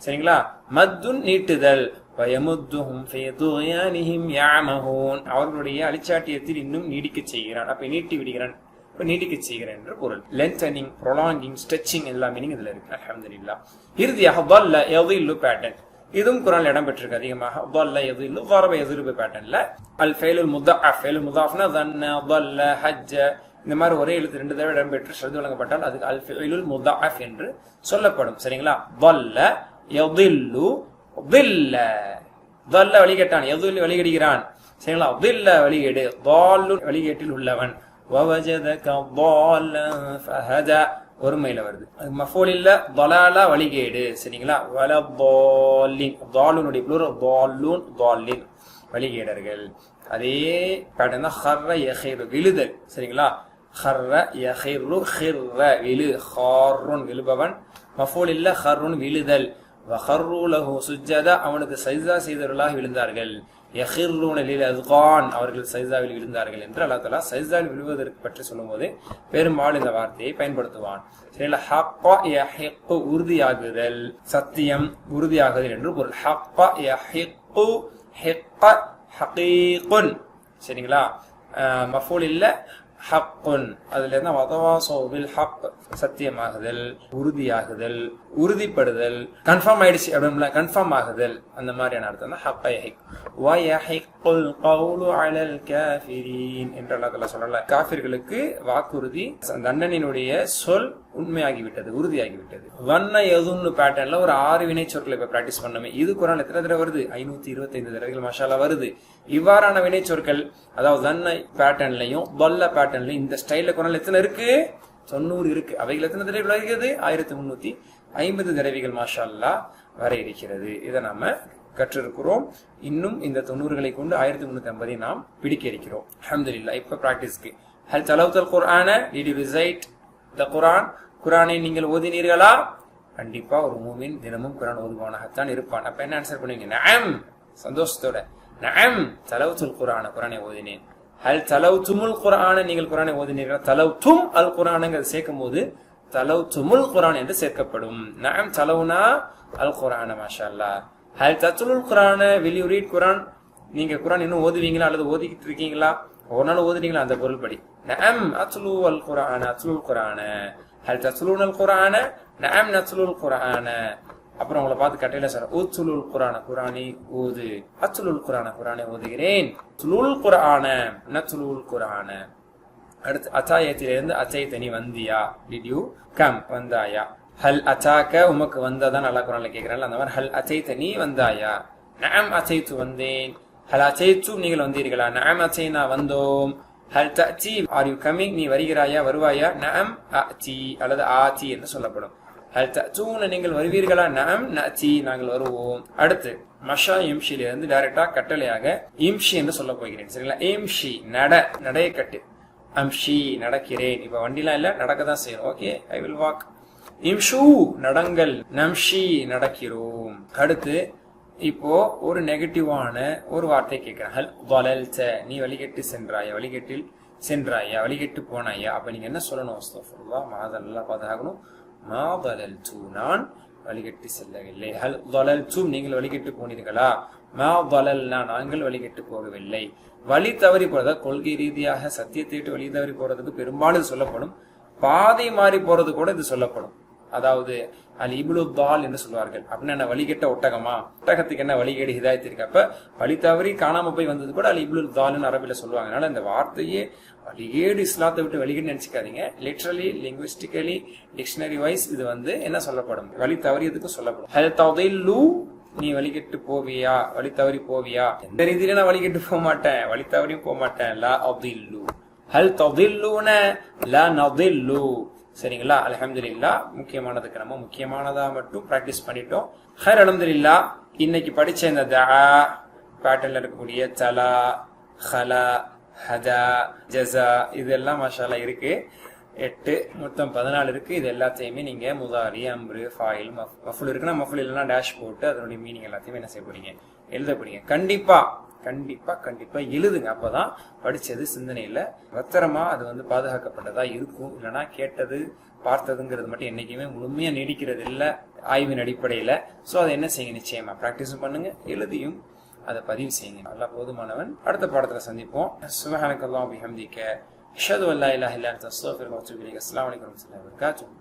சரிங்களா? மத்துன் நீட்டுதல். வயமுத்துஹும் ஃபீ துக்யானிஹிம் யஅமஹூன் அவர்களுடைய அலிச்சாட்டியத்தில் இன்னும் நீடிக்க செய்கிறான். அப்ப நீட்டி விடுகிறான், இப்ப நீடிக்க செய்கிறேன் என்று பொருள். லென்தனிங், ப்ரொலாங்கிங், ஸ்ட்ரெச்சிங் எல்லா மீனிங் இதுல இருக்கு. அல்ஹம்துலில்லாஹ். இறுதியாக ضل يضل பேட்டர்ன். இதுவும் குர்ஆன்ல இடம் பெற்றிருக்கு அதிகமாக. ضل يضل ضرب يضرب பேட்டர்ன்ல அல் ஃபைலுல் முதஅஃப், ஃபைலுல் முதாஃப்னா ظن ضل حج இந்த மாதிரி ஒரே எழுத்து 2 தடவை இடம் பெற்று ஷர்து வழங்கப்பட்டால் அதுக்கு அல் ஃபைலுல் முதஅஃப் என்று சொல்லப்படும். சரிங்களா? ضل يضل ضل ضل வழிகட்டான், يضل வழிகடுகிறான். சரிங்களா? ضل வழிகேடு, ضال வழிகேட்டில் உள்ளவன். ووجدك ضالا فهدى ஒருமையில வருது. மஃபூல் இல்ல ضلالا வழிகேடு. சரிங்களா? ولا ضالين ضالனுடைய ப்ளூரல் ضالون ضالين வழிகேடர்கள். அதே பேட்டர்ன் தான் خر يخر விழுதல். சரிங்களா? خر يخر خر விழு, خار விழுபவன். மஃபூல் இல்ல خر விழுதல். وخروا له سجدا அவனுக்கு சஜ்தா செய்தவர்களாக விழுந்தார்கள். யஹிர்ரூன லில்-அஸ்கான் அவர்கள் சஜ்தாவில் விழுந்தார்கள் என்று அல்லாஹ் தஆலா சஜ்தாவில் விழுவதற்கு பற்றி சொல்லும்போது பெரும்பாலும் இந்த வார்த்தையை பயன்படுத்துவான். சரிங்களா? ஹக்க யஹிக்கு உறுதியாகுதல், சத்தியம் உறுதியாகுதல் என்று பொருள். ஹக்க யஹிக்கு ஹிக்க ஹகீகுன். சரிங்களா? மஃபூல் இல்ல ஹக்குன். அதுல இருந்தா வதவாஸௌ பில் ஹக் சத்தியமாகுதல், உறுதியாகுதல், உறுதிப்படுதல், கன்ஃபார்ம் ஆயிடுச்சு அப்படின்னா கன்ஃபார்ம் ஆகுதல், அந்த மாதிரியான அர்த்தம் தான் ஹக்க யஹிக். வ யஹிக்குல் கௌலு அலல் காஃபிரீன் என்று அல்லாஹ் தஆலா சொல்லல. காஃபிர்களுக்கு வாக்குறுதி, தண்டனையினுடைய சொல் உண்மையாகிவிட்டது, உறுதியாகிவிட்டது. வன்ன யதுன்னு பேட்டர்ன்ல ஒரு 6 வினை சொற்களை இப்ப பிராக்டிஸ் பண்ணமே. இது குர்ஆன்ல எத்தனை தடவை வருது? 525 தடவைகள் மாஷாஅல்லாஹ் வருது. இவ்வாறான வினை சொற்கள் அதாவது தன்ன பேட்டர்ன்லயும் வல்ல பேட்டர்ன்லயும் இந்த ஸ்டைல்ல குர்ஆன்ல எத்தனை இருக்கு? 90 இருக்கு. அவைகள் எத்தனை தடவைகள் வருகிறது? 1350 தடவைகள் மாஷாஅல்லாஹ் வர இருக்கிறது. இதை நாம கற்றிருக்கிறோம். இன்னும் இந்த 90களை கொண்டு 1350 நாம் பிடிக்க இருக்கிறோம். அல்ஹம்துலில்லாஹ். இப்ப பிராக்டிஸ்க்கு ஹல் தலவுத்தல் குர்ஆன, டிட் யூ ரிசைட் த குர்ஆன்? குர்ஆனை நீங்கள் ஓதினீர்களா? கண்டிப்பா ஒரு மூமின் தினமும் குர்ஆன் ஓதுவானாகத்தான் இருப்பான். அப்ப என்ன ஆன்சர் பண்ணுவீங்க? நஅம், சந்தோஷத்தோட. நஅம் தலவுத்துல் குர்ஆன, குர்ஆனை ஓதினேன். ஹல் தலவுத்துமுல் குர்ஆன, நீங்கள் குர்ஆனை ஓதினீர்களா? தலவுத்தும் அல் குர்ஆனுங்கிறது சேர்க்கும் போது தலவுத்துமுல் குர்ஆன் என்று சேர்க்கப்படும். நஅம் தலவுனா அல் குர்ஆன. மாஷாஅல்லாஹ். ஹல் தத்லுல் குர்ஆன, வில் யூ ரீட் குர்ஆன்? நீங்க குர்ஆன் இன்னும் ஓதுவீங்களா அல்லது ஓதிக்கிட்டு இருக்கீங்களா? ஒரு நாள் ஓதுறீங்களா? அந்த பொருள் படி நஅம் அத்லு அல் குர்ஆன, அத்லுல் குர்ஆன. ஹல் தத்லுனல் குர்ஆன? நஅம் நத்லுல் குர்ஆன. அப்புறம் உங்களை பார்த்து கட்டையில சொல்ற உத்லுல் குர்ஆன, குர்ஆனை ஓது. அத்லுல் குர்ஆன, குர்ஆனை ஓதுகிறேன். துலுல் குர்ஆன, நத்லுல் குர்ஆன. அடுத்து அத்தாயத்திலிருந்து அத்தைத்தனி வந்தியா, டிட் யூ கம், வந்தாயா. ஹல் அத்தாக்க உமக்கு வந்ததான் நல்லா குரான்ல கேட்கிறாங்க. அந்த மாதிரி ஹல் அத்தைத்தனி வந்தாயா, நஅம் அத்தைத்து வந்தேன், ஹல் அத்தைத்து நீங்கள் வந்தீர்களா, நஅம் அத்தைனா வந்தோம், ஹல் தஅதி ஆர் யூ கமிங் நீ வருகிறாயா வருவாயா, நஅம் அதி அல்லது ஆதி என்று சொல்லப்படும். ஹல் தஅதூன நீங்கள் வருவீர்களா, நஅம் நஅதி நாங்கள் வருவோம். அடுத்து மஷா இம்ஷிலிருந்து டைரக்டா கட்டளையாக இம்ஷி என்று சொல்ல போகிறேன். சரிங்களா? இம்ஷி நட, நடைய கட்டு. அம்ஷி நடக்கிறேன். இப்ப வண்டிலாம் இல்ல, நடக்கதான் செய்யணும். Okay, I will walk. இம்ஷு நடங்கள், நம்ஷி நடக்கிறோம். அடுத்து இப்போ ஒரு நெகட்டிவான ஒரு வார்த்தை கேட்கிறேன். ஹல் வலல்த நீ வழிகட்டு சென்றாயா, வழிகட்டில் சென்றாயா, வழிகட்டு போனாயா. அப்ப நீங்க என்ன சொல்லணும்? அஸ்தக்ஃபிருல்லாஹ் மாதல்லா பாதாகணும். மா வலல்து நான் வழிகட்டு செல்லவில்லை. ஹல் வலல்து நீங்கள் வழிகட்டு போனீர்களா, மா வலல்னா நாங்கள் வழிகட்டு போகவில்லை. வழி தவறி போறதா கொள்கை ரீதியாக சத்தியத்தை விட்டு வழி தவறி போறதுக்கு பெரும்பாலும் சொல்லப்படும். பாதை மாறி போறது கூட இது சொல்லப்படும். அதாவது அல் இப்லு தால் என்று சொல்வார்கள். அப்படின்னா என்ன, வழிகட்ட ஒட்டகமா, ஒட்டகத்துக்கு என்ன வழிகேடு ஹிதாயத் இருக்கு. அப்ப வழி தவறி காணாம போய் வந்தது கூட அல் இப்லு தால்னு அரபில சொல்லுவாங்க. அதனால இந்த வார்த்தையே வழிகேடு இஸ்லாத்தை விட்டு வழிகேடு நினைச்சுக்காதீங்க. லிட்டரலி லிங்குவிஸ்டிக்கலி டிக்ஷனரி வைஸ் இது என்ன சொல்லப்படும், வழி தவறியதுக்கு சொல்லப்படும். ஹல் ததில்லு நீ வழிகட்டு போவியா, வழி தவறி போவியா. எந்த ரீதியில நான் வழிகட்டு போக மாட்டேன், வழி தவறியும் போக மாட்டேன். லா அதில்லு ஹல் ததில்லுன லா நதில்லு. சரிங்களா? அல்ஹம்துலில்லாஹ். முக்கியமானதுக்கு நம்ம முக்கியமானதா மட்டும் பிராக்டிஸ் பண்ணிட்டோம். ஹைர், அல்ஹம்துலில்லாஹ். இன்னைக்கு படிச்ச இந்த தஆ பேட்டர்ன்ல இருக்கக்கூடிய தலா, ஹலா, ஹதா, ஜஸா இதெல்லாம் மாஷாஅல்லாஹ் இருக்கு. 8 மொத்தம் 14 இருக்கு. இது எல்லாத்தையுமே நீங்க முதாரி, அம்ரு, ஃபாயில், மஃபுல் இருக்குன்னா மஃபுல் இல்லைன்னா டேஷ் போட்டு அதனுடைய மீனிங் எல்லாத்தையுமே என்ன செய்ய போறீங்க, எழுத போறீங்க. கண்டிப்பா கண்டிப்பா கண்டிப்பா எழுதுங்க. அப்பதான் படிச்சது சிந்தனையில பத்திரமா அது பாதுகாக்கப்பட்டதா இருக்கும். இல்லைன்னா கேட்டது பார்த்ததுங்கிறது மட்டும் என்னைக்குமே முழுமையா நீடிக்கிறது இல்ல ஆய்வின் அடிப்படையில. சோ அதை என்ன செய்யுங்க, நிச்சயமா பிராக்டிஸும் பண்ணுங்க, எழுதியும் அதை பதிவு செய்யுங்க. நல்லா போதுமானவன். அடுத்த பாடத்துல சந்திப்போம். சுப்ஹானக்கல்லாஹு வபிஹம்திக அஷ்ஹது அல்லா இலாஹா இல்லா அன்த அஸ்தக்ஃபிருக வ அத்தூபு இலைக். அஸ்ஸலாமு அலைக்கும் வரஹ்மத்துல்லாஹி வபரகாத்துஹு.